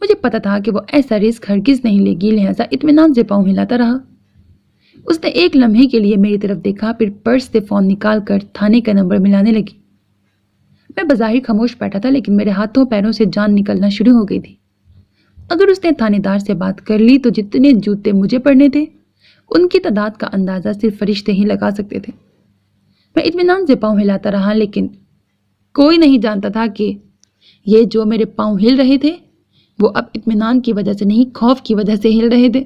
مجھے پتا تھا کہ وہ ایسا رسک ہرگز نہیں لے گی، لہٰذا اطمینان سے پاؤں ہلاتا رہا۔ اس نے ایک لمحے کے لیے میری طرف دیکھا، پھر پرس سے فون نکال کر تھانے کا نمبر ملانے لگی۔ میں بظاہر خاموش بیٹھا تھا، لیکن میرے ہاتھوں پیروں سے جان نکلنا شروع ہو گئی تھی۔ اگر اس نے تھانے دار سے بات کر لی تو جتنے جوتے مجھے پڑنے تھے ان کی تعداد کا اندازہ صرف فرشتے ہی لگا سکتے تھے۔ میں اطمینان سے پاؤں ہلاتا رہا، لیکن کوئی نہیں جانتا تھا کہ یہ جو میرے پاؤں ہل رہے تھے وہ اب اطمینان کی وجہ سے نہیں، خوف کی وجہ سے ہل رہے تھے۔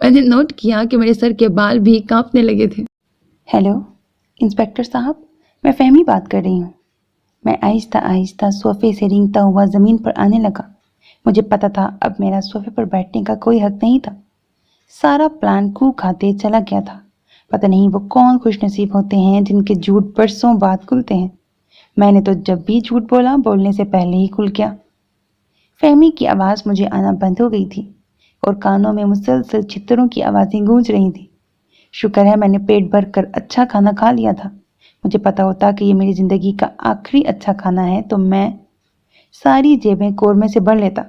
میں نے نوٹ کیا کہ میرے سر کے بال بھی کانپنے لگے تھے۔ ہیلو انسپکٹر صاحب، میں فہمی بات کر رہی ہوں۔ میں آہستہ آہستہ صوفے سے رینگتا ہوا زمین پر آنے لگا۔ مجھے پتا تھا اب میرا صوفے پر بیٹھنے کا کوئی حق نہیں تھا۔ سارا پلان کو کھاتے چلا گیا تھا۔ پتہ نہیں وہ کون خوش نصیب ہوتے ہیں جن کے جھوٹ برسوں بعد کھلتے ہیں۔ میں نے تو جب بھی جھوٹ بولا بولنے سے پہلے ہی کھل گیا۔ فہمی کی آواز مجھے آنا بند ہو گئی تھی اور کانوں میں مسلسل چھتروں کی آوازیں گونج رہی تھیں۔ شکر ہے میں نے پیٹ بھر کر اچھا کھانا کھا لیا تھا۔ مجھے پتا ہوتا کہ یہ میری زندگی کا آخری اچھا کھانا ہے تو میں ساری جیبیں قورمے سے بھر لیتا۔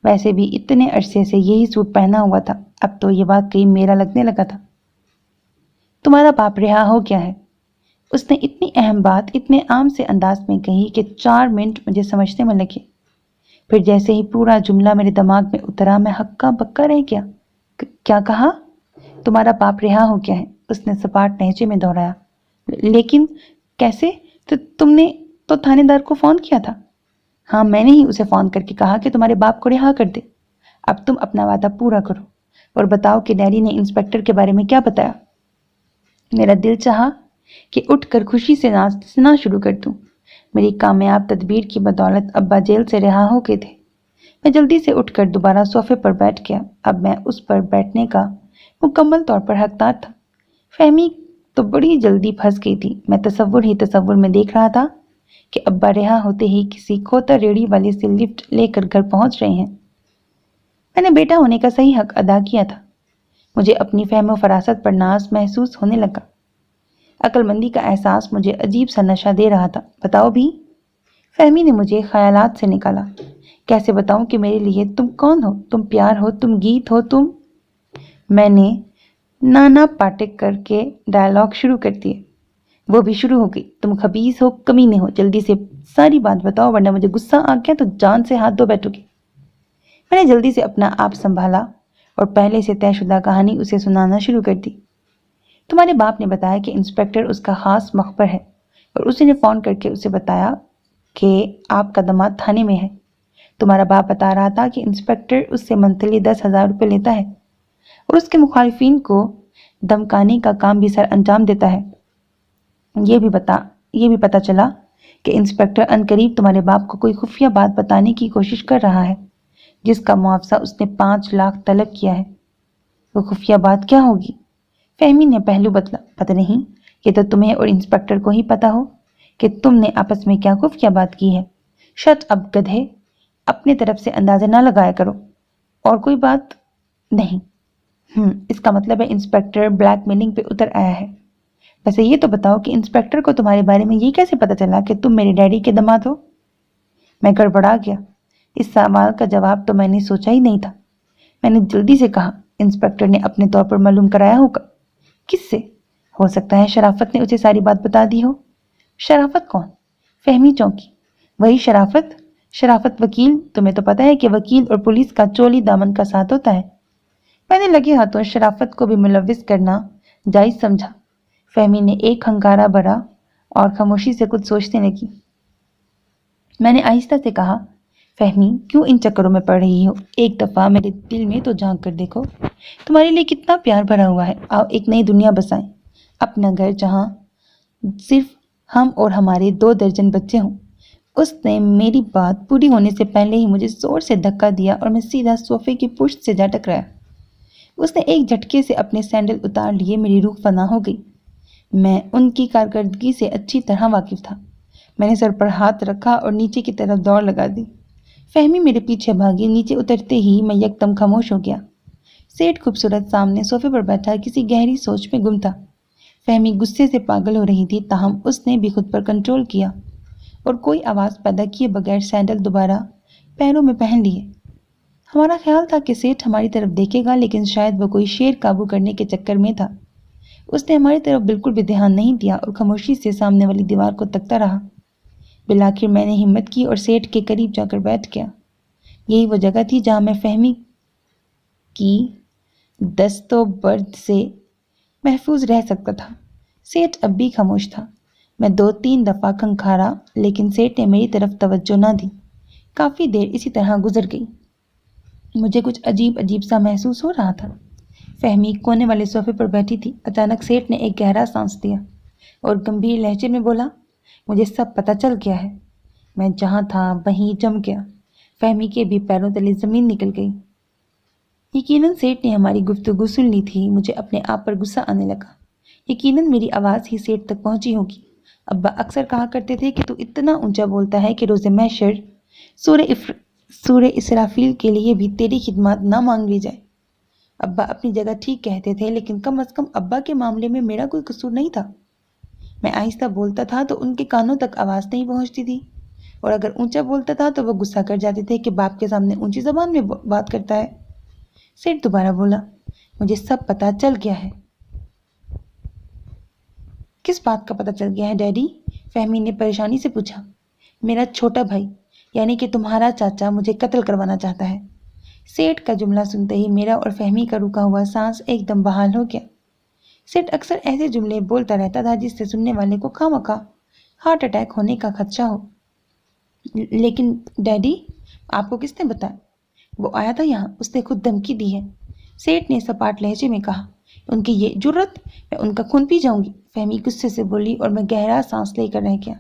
ویسے بھی اتنے عرصے سے یہی سوٹ پہنا ہوا تھا، اب تو یہ واقعی میرا لگنے لگا تھا۔ تمہارا باپ رہا ہو گیا ہے، اس نے اتنی اہم بات اتنے عام سے انداز میں کہی کہ 4 منٹ مجھے سمجھنے میں لگے۔ پھر جیسے ہی پورا جملہ میرے دماغ میں اترا میں ہکا بکا رہ گیا۔ کیا کہا؟ تمہارا باپ رہا ہو گیا ہے، اس نے سپاٹ لہجے میں دہرایا۔ لیکن کیسے؟ تم نے تو تھانے دار کو فون کیا تھا۔ ہاں، میں نے ہی اسے فون کر کے کہا کہ تمہارے باپ کو رہا کر دے۔ اب تم اپنا وعدہ پورا کرو اور بتاؤ کہ ڈیڈی نے انسپکٹر کے بارے میں کیا بتایا۔ میرا دل چاہا کہ اٹھ کر خوشی سے ناچنا شروع کر دوں۔ میری کامیاب تدبیر کی بدولت ابا جیل سے رہا ہو گئے تھے۔ میں جلدی سے اٹھ کر دوبارہ صوفے پر بیٹھ گیا۔ اب میں اس پر بیٹھنے کا مکمل طور پر حقدار تھا۔ فہمی تو بڑی جلدی پھنس گئی تھی۔ میں تصور میں دیکھ رہا تھا کہ ابا رہا ہوتے ہی کسی کھوتا ریڑھی والے سے لفٹ لے کر گھر پہنچ رہے ہیں۔ میں نے بیٹا ہونے کا صحیح حق ادا کیا تھا۔ مجھے اپنی فہم و فراست پر ناز محسوس ہونے لگا۔ عقل مندی کا احساس مجھے عجیب سا نشہ دے رہا تھا۔ بتاؤ بھی؟ فہمی نے مجھے خیالات سے نکالا۔ کیسے بتاؤں کہ میرے لیے تم کون ہو؟ تم پیار ہو، تم گیت ہو، تم… میں نے نانا پاٹک کر کے ڈائلاگ شروع کر دیے۔ وہ بھی شروع ہو گئی۔ تم خبیث ہو، کمینے ہو، جلدی سے ساری بات بتاؤ ورنہ مجھے غصہ آ گیا تو جان سے ہاتھ دھو بیٹھو گے۔ میں نے جلدی سے اپنا آپ سنبھالا اور پہلے سے طے شدہ کہانی اسے سنانا شروع کر دی۔ تمہارے باپ نے بتایا کہ انسپکٹر اس کا خاص مخبر ہے اور اسی نے فون کر کے اسے بتایا کہ آپ کا داماد تھانے میں ہے۔ تمہارا باپ بتا رہا تھا کہ انسپکٹر اس سے منتھلی 10,000 روپے لیتا ہے اور اس کے مخالفین کو دمکانے کا کام بھی سر انجام دیتا ہے۔ یہ بھی پتا چلا کہ انسپکٹر عنقریب تمہارے باپ کو کوئی خفیہ بات بتانے کی کوشش کر رہا ہے جس کا معاوضہ اس نے 5 لاکھ طلب کیا ہے۔ وہ خفیہ بات کیا ہوگی؟ فہمی نے پہلو بدلا۔ پتہ نہیں، یہ تو تمہیں اور انسپکٹر کو ہی پتا ہو کہ تم نے آپس میں کیا خفیہ بات کی ہے۔ شٹ اب گدھے، اپنے طرف سے اندازے نہ لگایا کرو۔ اور کوئی بات نہیں؟ اس کا مطلب ہے انسپکٹر بلیک میلنگ پہ اتر آیا ہے۔ ویسے یہ تو بتاؤ کہ انسپکٹر کو تمہارے بارے میں یہ کیسے پتا چلا کہ تم میرے ڈیڈی کے داماد ہو؟ میں گڑبڑا گیا۔ اس سوال کا جواب تو میں نے سوچا ہی نہیں تھا۔ میں نے جلدی سے کہا، इंस्पेक्टर ने अपने तौर पर मालूम कराया होगा। किससे? हो सकता है शराफत ने उसे सारी बात बता दी हो। शराफत कौन? फहमी चौंकी। वही शराफत। शराफत वकील। तुम्हें तो पता है कि वकील और पुलिस का चोली दामन का साथ होता है। मैंने लगे हाथों शराफत को भी मुलविस करना जायज समझा। फहमी ने एक हंकारा भरा और खामोशी से कुछ सोचने लगी। मैंने आहिस्ता से कहा, फहमी क्यों इन चक्करों में पड़ रही हो? एक दफा मेरे दिल में तो झांक कर देखो। तुम्हारे लिए कितना प्यार भरा हुआ है। आओ एक नई दुनिया बसाएं। अपना घर जहां सिर्फ हम और हमारे 2 दर्जन बच्चे हों। उसने मेरी बात पूरी होने से पहले ही मुझे जोर से धक्का दिया और मैं सीधा सोफे की पुश्त से जा टकराया। उसने एक झटके से अपने सैंडल उतार लिए। मेरी रूह फना हो गई। मैं उनकी कारकर्दगी से अच्छी तरह वाकिफ था। मैंने सर पर हाथ रखा और नीचे की तरफ दौड़ लगा दी। फहमी मेरे पीछे भागी। नीचे उतरते ही मैं यकदम खामोश हो गया। सेठ खूबसूरत सामने सोफे पर बैठा किसी गहरी सोच में गुम था। फहमी गुस्से से पागल हो रही थी, ताहम उसने भी खुद पर कंट्रोल किया और कोई आवाज़ पैदा किए बगैर सैंडल दोबारा पैरों में पहन लिए। हमारा ख्याल था कि सेठ हमारी तरफ देखेगा, लेकिन शायद वो कोई शेर काबू करने के चक्कर में था। उसने हमारी तरफ बिल्कुल भी ध्यान नहीं दिया और खामोशी से सामने वाली दीवार को तकता रहा। बिलाखिर मैंने हिम्मत की और सेठ के करीब जाकर बैठ गया। यही वो जगह थी जहां मैं फहमी की दस्तोबर्द से महफूज रह सकता था। सेठ अब भी खामोश था। मैं 2-3 दफा खंखारा, लेकिन सेठ ने मेरी तरफ तवज्जो न दी। काफी देर इसी तरह गुजर गई। मुझे कुछ अजीब अजीब सा महसूस हो रहा था। फहमी कोने वाले सोफे पर बैठी थी। अचानक सेठ ने एक गहरा सांस लिया और गंभीर लहजे में बोला, मुझे सब पता चल गया है। मैं जहां था वहीं जम गया। फहमी के भी पैरों तले जमीन निकल गई। यकीनन सेठ ने हमारी गुफ्तगू सुन ली थी। मुझे अपने आप पर गुस्सा आने लगा। यकीनन मेरी आवाज़ ही सेठ तक पहुंची होगी। अब्बा अक्सर कहा करते थे कि तू इतना ऊंचा बोलता है कि रोज़े महशर सूरे इसराफील के लिए भी तेरी खिदमत ना मांग ली जाए। अब्बा अपनी जगह ठीक कहते थे, लेकिन कम अज़ कम अब्बा के मामले में मेरा कोई कसूर नहीं था। मैं आहिस्ता बोलता था तो उनके कानों तक आवाज़ नहीं पहुंचती थी, और अगर ऊंचा बोलता था तो वो गुस्सा कर जाते थे कि बाप के सामने ऊंची ज़बान में बात करता है। सेठ दोबारा बोला, मुझे सब पता चल गया है। किस बात का पता चल गया है डैडी? फहमी ने परेशानी से पूछा। मेरा छोटा भाई, यानी कि तुम्हारा चाचा, मुझे कत्ल करवाना चाहता है। सेठ का जुमला सुनते ही मेरा और फहमी का रुका हुआ सांस एकदम बहाल हो गया। सेठ अक्सर ऐसे जुमले बोलता रहता था जिससे सुनने वाले को खामखा हार्ट अटैक होने का खदशा हो। लेकिन डैडी, आपको किसने बताया? वो आया था यहाँ, उसने खुद धमकी दी है। सेठ ने सपाट लहजे में कहा। उनकी ये जुर्रत, मैं उनका खून पी जाऊंगी। फहमी गुस्से से बोली और मैं गहरा सांस लेकर रह गया।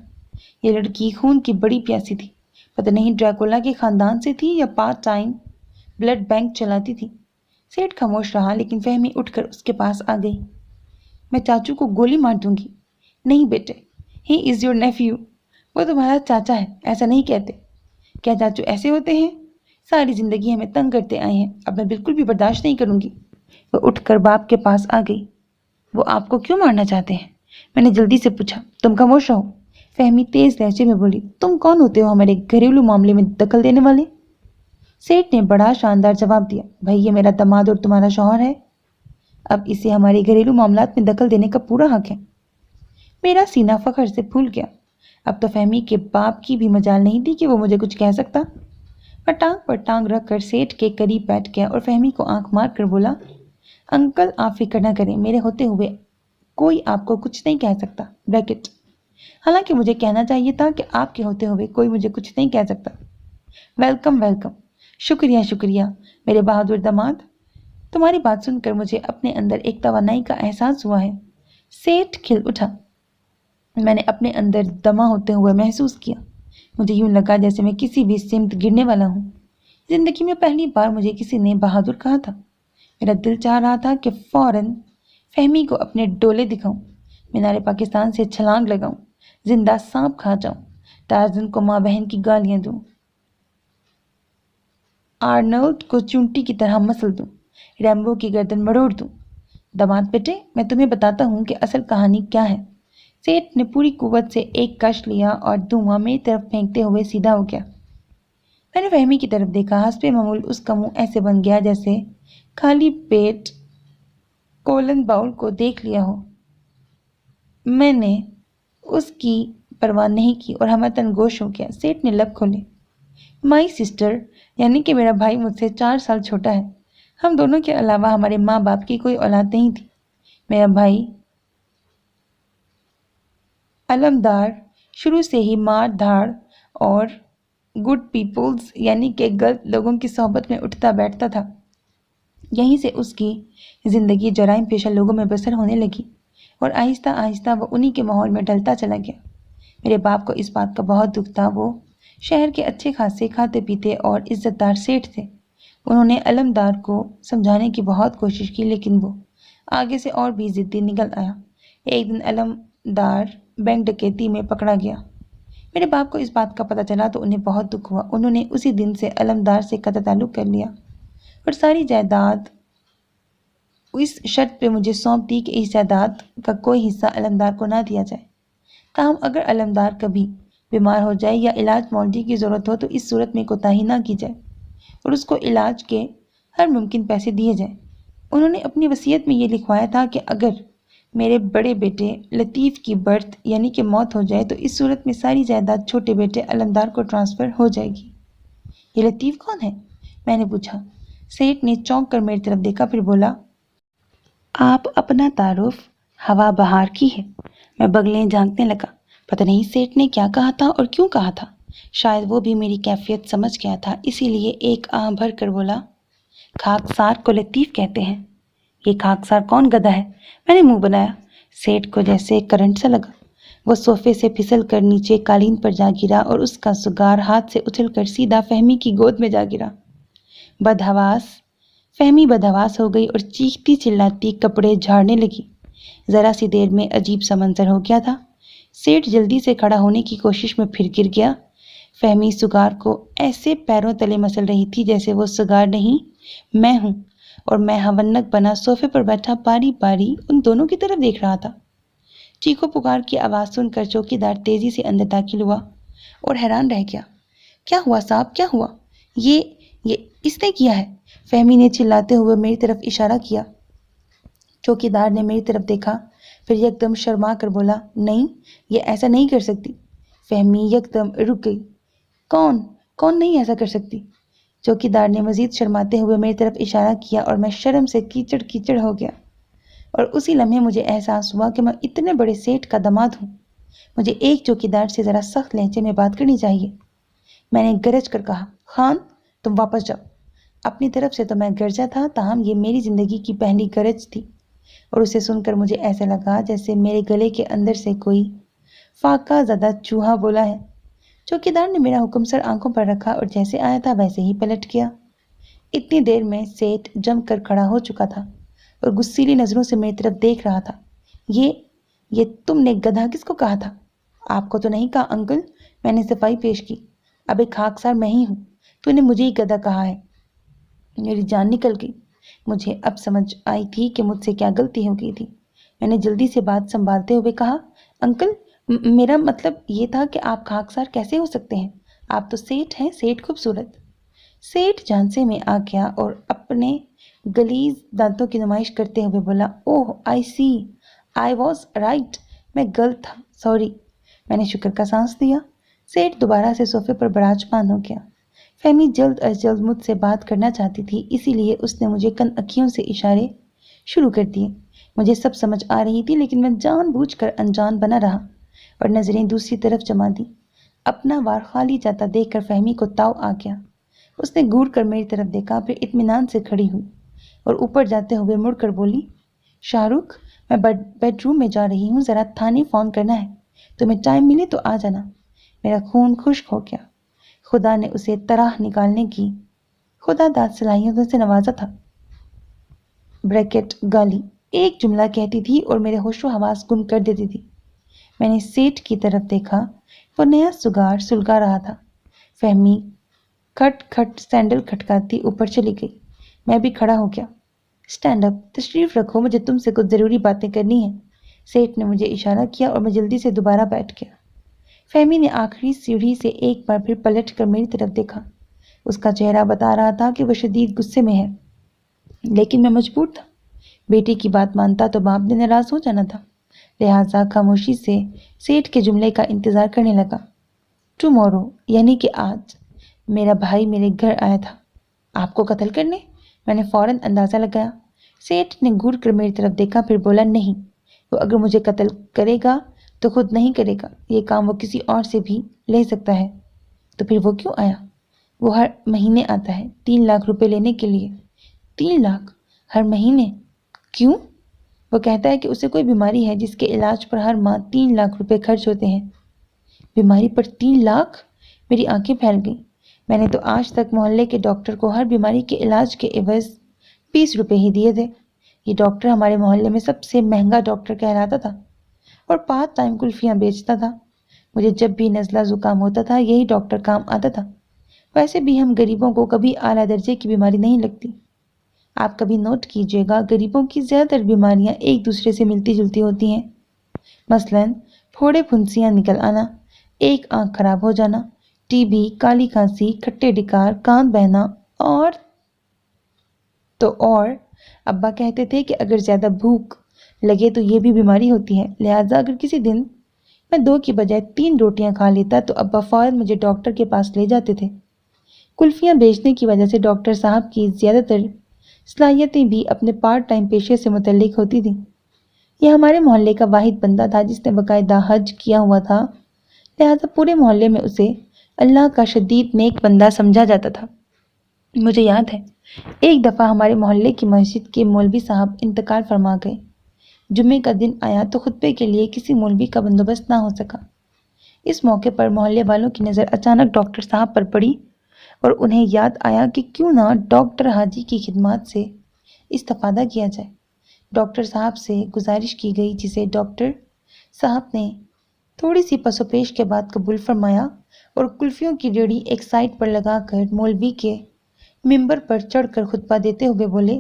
ये लड़की खून की बड़ी प्यासी थी। पता नहीं ड्रैकुला के खानदान से थी या पार्ट टाइम ब्लड बैंक चलाती थी। सेठ खामोश रहा, लेकिन फहमी उठकर उसके पास आ गई। मैं चाचू को गोली मार दूंगी। नहीं बेटे, ही इज़ योर नेफ्यू। वो तुम्हारा चाचा है, ऐसा नहीं कहते। क्या चाचू ऐसे होते हैं? सारी जिंदगी हमें तंग करते आए हैं, अब मैं बिल्कुल भी बर्दाश्त नहीं करूंगी। वो उठकर बाप के पास आ गई। वो आपको क्यों मारना चाहते हैं? मैंने जल्दी से पूछा। तुम खामोश रहो, फहमी तेज लहजे में बोली। तुम कौन होते हो हमारे घरेलू मामले में दखल देने वाले? सेठ ने बड़ा शानदार जवाब दिया। भाई, ये मेरा दामाद और तुम्हारा शौहर है। अब इसे हमारे घरेलू मामलात में दखल देने का पूरा हक है। मेरा सीना फख्र से फूल गया। अब तो फहमी के बाप की भी मजाल नहीं थी कि वो मुझे कुछ कह सकता। मैं टांग पर टांग रखकर सेठ के करीब बैठ गया और फहमी को आंख मार कर बोला, अंकल आप फिक्र न करें, मेरे होते हुए कोई आपको कुछ नहीं कह सकता। ब्रैकेट। हालांकि मुझे कहना चाहिए था कि आपके होते हुए कोई मुझे कुछ नहीं कह सकता। Welcome welcome. शुक्रिया शुक्रिया मेरे बहादुर दामाद। तुम्हारी बात सुनकर मुझे अपने अंदर एक तवानाई का एहसास हुआ है। सेठ खिल उठा। मैंने अपने अंदर दमा होते हुए महसूस किया। मुझे यूं लगा जैसे मैं किसी भी सिमत गिरने वाला हूँ। जिंदगी में पहली बार मुझे किसी ने बहादुर कहा था। मेरा दिल चाह रहा था कि फौरन फहमी को अपने डोले दिखाऊं, मीनारे पाकिस्तान से छलांग लगाऊं, जिंदा सांप खा जाऊं, टार्जन को माँ बहन की गालियां दूं, आर्नल्ड को चूंटी की तरह मसल दूं, रैम्बो की गर्दन मरोड़ दूं। दामाद बेटे, मैं तुम्हें बताता हूं कि असल कहानी क्या है। सेठ ने पूरी कुव्वत से एक कश लिया और धुआं मेरी तरफ फेंकते हुए सीधा हो गया। मैंने फहमी की तरफ देखा। हस्बे मामूल उसका मुंह ऐसे बन गया जैसे खाली पेट कोलन बाउल को देख लिया हो। मैंने उसकी परवाह नहीं की और हमतन गोश हो गया। सेठ ने लब खोले। माई सिस्टर, यानी कि मेरा भाई मुझसे 4 साल छोटा है। हम दोनों के अलावा हमारे माँ बाप की कोई औलाद नहीं थी। मेरा भाई अलमदार शुरू से ही मार धाड़ और गुड पीपल्स यानी कि गलत लोगों की सोहबत में उठता बैठता था। यहीं से उसकी जिंदगी जराइम पेशा लोगों में बसर होने लगी और आहिस्ता आहिस्ता वो उन्हीं के माहौल में ढलता चला गया। मेरे बाप को इस बात का बहुत दुख था। वो शहर के अच्छे खासे खाते पीते और इज्जतदार सेठ थे। उन्होंने अलमदार को समझाने की बहुत कोशिश की, लेकिन वो आगे से और भी जिद्दी निकल आया। एक दिन अलमदार बैंक डकैती में पकड़ा गया। मेरे बाप को इस बात का पता चला तो उन्हें बहुत दुख हुआ। उन्होंने उसी दिन से अलमदार से कतई ताल्लुक कर लिया और सारी जायदाद इस शर्त पे मुझे सौंप दी कि इस जायदाद का कोई हिस्सा अलमदार को ना दिया जाए। ताहम अगर अलमदार कभी बीमार हो जाए या इलाज मौलवी की ज़रूरत हो तो इस सूरत में कोताही ना की जाए और उसको इलाज के हर मुमकिन पैसे दिए जाए। उन्होंने अपनी वसीयत में ये लिखवाया था कि अगर मेरे बड़े बेटे लतीफ़ की बर्थ यानी कि मौत हो जाए तो इस सूरत में सारी जायदाद छोटे बेटे अलमदार को ट्रांसफ़र हो जाएगी। ये लतीफ़ कौन है? मैंने पूछा। सेठ ने चौंक कर मेरी तरफ देखा, फिर बोला, आप अपना तारुफ हवा बहार की है। मैं बगलें झांकने लगा। पता नहीं सेठ ने क्या कहा था और क्यों कहा था। शायद वो भी मेरी कैफियत समझ गया था, इसीलिए एक आह भर कर बोला, खाकसार को लतीफ़ कहते हैं। ये खाकसार कौन गधा है? मैंने मुंह बनाया। सेठ को जैसे करंट सा लगा। वो सोफे से फिसल कर नीचे कालीन पर जा गिरा और उसका सुगार हाथ से उछलकर सीधा फहमी की गोद में जा गिरा। फहमी बदहवास हो गई और चीखती चिल्लाती कपड़े झाड़ने लगी। जरा सी देर में अजीब सा मंजर हो गया था। सेठ जल्दी से खड़ा होने की कोशिश में फिर गिर गया। फहमी सुगार को ऐसे पैरों तले मसल रही थी जैसे वो सुगार नहीं मैं हूं और मैं हवन्नक बना सोफे पर बैठा बारी बारी उन दोनों की तरफ देख रहा था। चीखो पुकार की आवाज़ सुनकर चौकीदार तेजी से अंदर दाखिल हुआ और हैरान रह गया। क्या हुआ साहब, क्या हुआ? ये इसने किया है। फहमी ने चिल्लाते हुए मेरी तरफ इशारा किया। चौकीदार ने मेरी तरफ देखा, फिर यकदम शर्मा कर बोला, नहीं, ये ऐसा नहीं कर सकती। फहमी यकदम रुक गई। कौन नहीं ऐसा कर सकती? चौकीदार ने मजीद शर्माते हुए मेरी तरफ इशारा किया और मैं शर्म से कीचड़ कीचड़ हो गया। और उसी लम्हे मुझे एहसास हुआ कि मैं इतने बड़े सेठ का दामाद हूँ। मुझे एक चौकीदार से ज़रा सख्त लहजे में बात करनी चाहिए। मैंने गरज कर कहा, खान तुम वापस जाओ। अपनी तरफ से तो मैं गरजा था, ताहम ये मेरी ज़िंदगी की पहली गरज थी और उसे सुनकर मुझे ऐसा लगा जैसे मेरे गले के अंदर से कोई फाका ज़दा चूहा बोला है। चौकीदार ने मेरा हुक्म सर आंखों पर रखा और जैसे आया था वैसे ही पलट गया। इतनी देर में सेठ जम कर खड़ा हो चुका था और गुस्सीली नज़रों से मेरी तरफ देख रहा था। ये तुमने गधा किसको कहा था? आपको तो नहीं कहा अंकल, मैंने सफाई पेश की। अब एक खाकसार मैं ही हूँ, तूने मुझे ही गधा कहा है। मेरी जान निकल गई। मुझे अब समझ आई थी कि मुझसे क्या गलती हो गई थी। मैंने जल्दी से बात संभालते हुए कहा, अंकल मेरा मतलब ये था कि आप खाकसार कैसे हो सकते हैं? आप तो सेठ हैं, सेठ खूबसूरत। सेठ झांसे में आ गया और अपने गलीज दांतों की नुमाइश करते हुए बोला, ओह आई सी, आई वॉज राइट, मैं गलत था, सॉरी। मैंने शुक्र का सांस दिया। सेठ दोबारा से सोफे पर बराजमान हो गया। फहमी जल्द अज जल्द मुझसे बात करना चाहती थी, इसीलिए उसने मुझे कन अखियों से इशारे शुरू कर दिए। मुझे सब समझ आ रही थी, लेकिन मैं जानबूझकर अनजान बना रहा और नजरें दूसरी तरफ जमा दी। अपना वार खाली जाता देखकर फहमी को ताव आ गया। उसने घूर कर मेरी तरफ देखा, फिर इत्मीनान से खड़ी हुई और ऊपर जाते हुए मुड़कर बोली, शाहरुख मैं बेडरूम में जा रही हूँ, ज़रा थाने फ़ोन करना है, तुम्हें टाइम मिले तो आ जाना। मेरा खून खुश्क हो गया। खुदा ने उसे तराह निकालने की खुदा दाद सलाहियतों से नवाजा था। ब्रैकेट गाली एक जुमला कहती थी और मेरे होशो हवास गुम कर देती थी। मैंने सेठ की तरफ देखा, वो नया सुगार सुलगा रहा था। फहमी खट खट सैंडल खटकाती ऊपर चली गई। मैं भी खड़ा हो गया। स्टैंड अप, तशरीफ रखो, मुझे तुमसे कुछ ज़रूरी बातें करनी है। सेठ ने मुझे इशारा किया और मैं जल्दी से दोबारा बैठ गया। फहमी ने आखिरी सीढ़ी से एक बार फिर पलट कर मेरी तरफ देखा। उसका चेहरा बता रहा था कि वह शदीद गुस्से में है। लेकिन मैं मजबूर था। बेटी की बात मानता तो बाप ने नाराज हो जाना था। लिहाजा खामोशी से सेठ के जुमले का इंतजार करने लगा। टुमारो यानी कि आज मेरा भाई मेरे घर आया था। आपको कत्ल करने? मैंने फौरन अंदाजा लगाया। सेठ ने घूर कर मेरी तरफ देखा, फिर बोला, नहीं, वो अगर मुझे कत्ल करेगा तो खुद नहीं करेगा। ये काम वो किसी और से भी ले सकता है। तो फिर वो क्यों आया? वो हर महीने आता है 3 लाख रुपए लेने के लिए। 3 लाख हर महीने? क्यों? वो कहता है कि उसे कोई बीमारी है जिसके इलाज पर हर माह 3 लाख रुपए खर्च होते हैं। बीमारी पर 3 लाख? मेरी आंखें फैल गईं। मैंने तो आज तक मोहल्ले के डॉक्टर को हर बीमारी के इलाज के एवज 20 रुपए ही दिए थे। ये डॉक्टर हमारे मोहल्ले में सबसे महंगा डॉक्टर कहलाता था और पार्ट टाइम कुल्फियाँ बेचता था। मुझे जब भी नज़ला जुकाम होता था यही डॉक्टर काम आता था। वैसे भी हम गरीबों को कभी आला दर्जे की बीमारी नहीं लगती। आप कभी नोट कीजिएगा, गरीबों की ज़्यादातर बीमारियां एक दूसरे से मिलती जुलती होती हैं। मसलन फोड़े फुंसियाँ निकल आना, एक आंख खराब हो जाना, टीबी, काली खांसी, खट्टे डिकार, कान बहना और अब्बा कहते थे कि अगर ज़्यादा भूख लगे तो ये भी बीमारी होती है। लिहाजा अगर किसी दिन मैं 2 की बजाय 3 रोटियां खा लेता तो अब्बा फौरन मुझे डॉक्टर के पास ले जाते थे। कुल्फियाँ बेचने की वजह से डॉक्टर साहब की ज़्यादातर सलाहियतें भी अपने पार्ट टाइम पेशे से मुतल्लिक होती थीं। यह हमारे मोहल्ले का वाहिद बंदा था जिसने बाकायदा हज किया हुआ था। लिहाजा पूरे मोहल्ले में उसे अल्लाह का शदीद नेक बंदा समझा जाता था। मुझे याद है, एक दफ़ा हमारे मोहल्ले की मस्जिद के मौलवी साहब इंतकाल फरमा गए। जुम्मे का दिन आया तो खुतबे के लिए किसी मौलवी का बंदोबस्त ना हो सका। इस मौके पर मोहल्ले वालों की नज़र अचानक डॉक्टर साहब पर पड़ी और उन्हें याद आया कि क्यों ना डॉक्टर हाजी की खिदमत से इस्तिफादा किया जाए। डॉक्टर साहब से गुजारिश की गई, जिसे डॉक्टर साहब ने थोड़ी सी पसोपेश के बाद कबूल फरमाया और कुल्फियों की रेड़ी एक साइड पर लगाकर मौलवी के मिंबर पर चढ़कर खुतबा देते हुए बोले,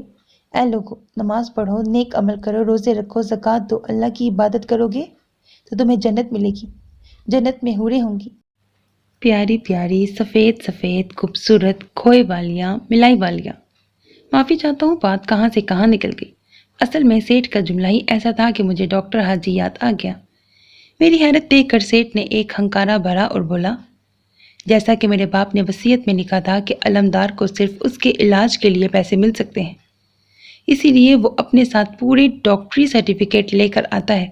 ऐ लोगो, नमाज पढ़ो, नेक अमल करो, रोज़े रखो, ज़कात दो, अल्लाह की इबादत करोगे तो तुम्हें जन्नत मिलेगी, जन्नत में हूरें होंगी। प्यारी प्यारी, सफ़ेद सफ़ेद, खूबसूरत, खोए वालियाँ, मिलाई वालियाँ। माफ़ी चाहता हूँ, बात कहाँ से कहाँ निकल गई। असल में सेठ का जुमला ही ऐसा था कि मुझे डॉक्टर हाजी याद आ गया। मेरी हैरत देखकर सेठ ने एक हंकारा भरा और बोला, जैसा कि मेरे बाप ने वसीयत में लिखा था कि अलमदार को सिर्फ उसके इलाज के लिए पैसे मिल सकते हैं, इसीलिए वो अपने साथ पूरी डॉक्टरी सर्टिफिकेट लेकर आता है,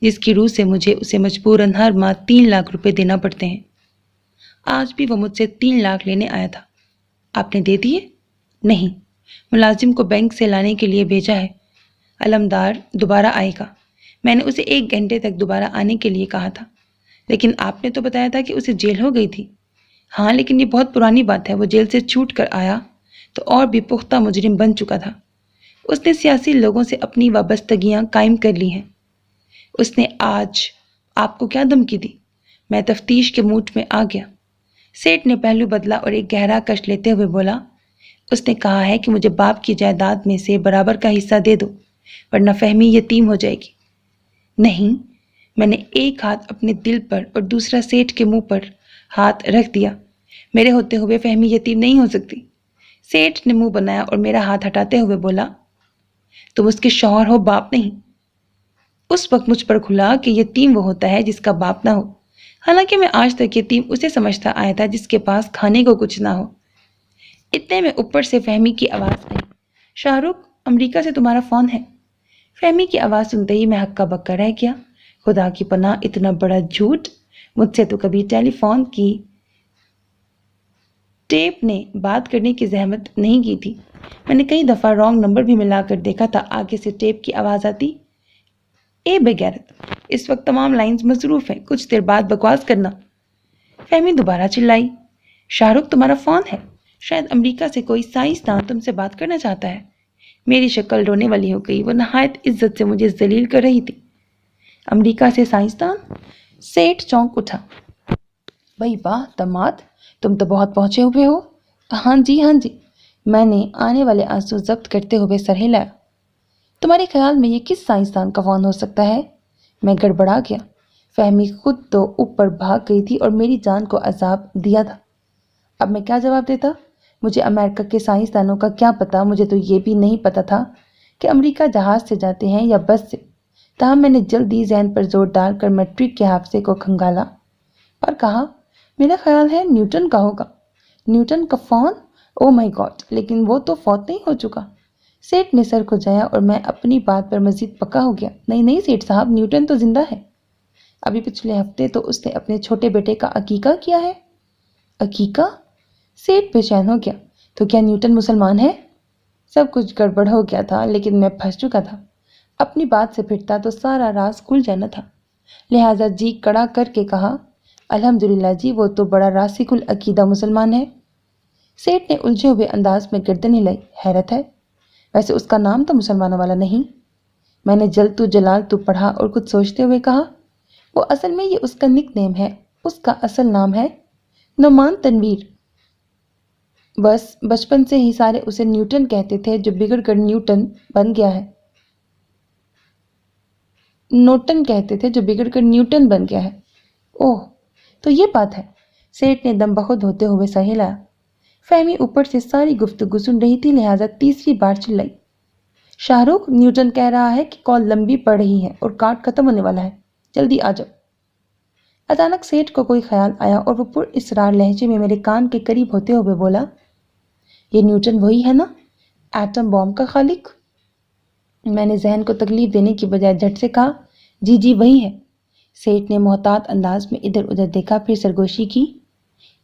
जिसकी रूह से मुझे उसे मजबूरन हर माह 3 लाख रुपए देना पड़ते हैं। आज भी वो मुझसे 3 लाख लेने आया था। आपने दे दिए? नहीं, मुलाजिम को बैंक से लाने के लिए भेजा है। अलमदार दोबारा आएगा। मैंने उसे 1 घंटे तक दोबारा आने के लिए कहा था, लेकिन आपने तो बताया था कि उसे जेल हो गई थी। हाँ, लेकिन ये बहुत पुरानी बात है। वो जेल से छूट कर आया तो और भी पुख्ता मुजरिम बन चुका था। उसने सियासी लोगों से अपनी वाबस्तगियां कायम कर ली हैं। उसने आज आपको क्या धमकी दी? मैं तफ्तीश के मूड में आ गया। सेठ ने पहलू बदला और एक गहरा कश लेते हुए बोला, उसने कहा है कि मुझे बाप की जायदाद में से बराबर का हिस्सा दे दो, वरना फहमी यतीम हो जाएगी। नहीं, मैंने एक हाथ अपने दिल पर और दूसरा सेठ के मुंह पर हाथ रख दिया। मेरे होते हुए फहमी यतीम नहीं हो सकती। सेठ ने मुंह बनाया और मेरा हाथ हटाते हुए बोला, तुम उसके शौहर हो, बाप नहीं। उस वक्त मुझ पर खुला कि यतीम वो होता है जिसका बाप ना हो। हालांकि मैं आज तक यतीम उसे समझता आया था जिसके पास खाने को कुछ ना हो। इतने में ऊपर से फहमी की आवाज़ आई, शाहरुख, अमेरिका से तुम्हारा फ़ोन है। फहमी की आवाज़ सुनते ही मैं हक्का बक्का रह गया। खुदा की पनाह, इतना बड़ा झूठ! मुझसे तो कभी टेलीफोन की टेप ने बात करने की जहमत नहीं की थी। मैंने कई दफ़ा रॉन्ग नंबर भी मिलाकर देखा था। आगे से टेप की आवाज़ आती, ए बेगैरत, इस वक्त तमाम लाइंस मसरूफ़ हैं, कुछ देर बाद बकवास करना। फहमी दोबारा चिल्लाई, शाहरुख, तुम्हारा फ़ोन है। शायद अमेरिका से कोई साइंसदान तुमसे बात करना चाहता है। मेरी शक्ल रोने वाली हो गई। वो नहायत इज्जत से मुझे जलील कर रही थी। अमेरिका से साइंसदान? सेठ चौंक उठा। भाई वाह दामाद, तुम तो बहुत पहुंचे हुए हो। हाँ जी, हाँ जी। मैंने आने वाले आंसू जब्त करते हुए सर हिलाया। तुम्हारे ख्याल में ये किस साइंसदान का फ़ोन हो सकता है? मैं गड़बड़ा गया। फहमी खुद तो ऊपर भाग गई थी और मेरी जान को अजाब दिया था। अब मैं क्या जवाब देता? مجھے امریکہ کے سائنسدانوں کا کیا پتا، مجھے تو یہ بھی نہیں پتا تھا کہ امریکہ جہاز سے جاتے ہیں یا بس سے۔ تاہم میں نے جلدی ذہن پر زور ڈال کر میٹرک کے حافظے کو کھنگالا اور کہا، میرا خیال ہے نیوٹن کا ہوگا۔ نیوٹن کا فون؟ او مائی گاڈ، لیکن وہ تو فوت نہیں ہو چکا؟ سیٹھ نے سر کھجایا اور میں اپنی بات پر مزید پکا ہو گیا۔ نہیں نہیں سیٹھ صاحب، نیوٹن تو زندہ ہے۔ ابھی پچھلے ہفتے تو اس نے اپنے چھوٹے بیٹے کا عقیقہ کیا ہے۔ عقیقہ؟ سیٹھ بے چین ہو گیا۔ تو کیا نیوٹن مسلمان ہے؟ سب کچھ گڑبڑ ہو گیا تھا، لیکن میں پھنس چکا تھا۔ اپنی بات سے پھرتا تو سارا راز کھل جانا تھا، لہٰذا جی کڑا کر کے کہا، الحمدللہ جی، وہ تو بڑا راسخ العقیدہ مسلمان ہے۔ سیٹھ نے الجھے ہوئے انداز میں گردن ہلائی۔ حیرت ہے، ویسے اس کا نام تو مسلمانوں والا نہیں۔ میں نے جل تو جلال تو پڑھا اور کچھ سوچتے ہوئے کہا، وہ اصل میں یہ اس کا نک نیم ہے، اس کا اصل نام ہے نعمان تنویر۔ بس بچپن سے ہی سارے اسے نیوٹن کہتے تھے، جو بگڑ کر نیوٹن بن گیا ہے۔ نوٹن کہتے تھے، جو بگڑ کر نیوٹن بن گیا ہے۔ اوہ، تو یہ بات ہے۔ سیٹھ نے دم بخود ہوتے ہوئے سہ ہلایا۔ فہمی اوپر سے ساری گفتگو سن رہی تھی، لہٰذا تیسری بار چلائی، شاہ رخ، نیوٹن کہہ رہا ہے کہ کال لمبی پڑ رہی ہے اور کارڈ ختم ہونے والا ہے، جلدی آ جاؤ۔ اچانک سیٹھ کو کوئی خیال آیا اور وہ پر اسرار لہجے میں میرے کان کے قریب ہوتے ہوئے بولا، یہ نیوٹن وہی ہے نا، ایٹم بام کا خالق؟ میں نے ذہن کو تکلیف دینے کی بجائے جھٹ سے کہا، جی جی وہی ہے۔ سیٹھ نے محتاط انداز میں ادھر ادھر دیکھا، پھر سرگوشی کی،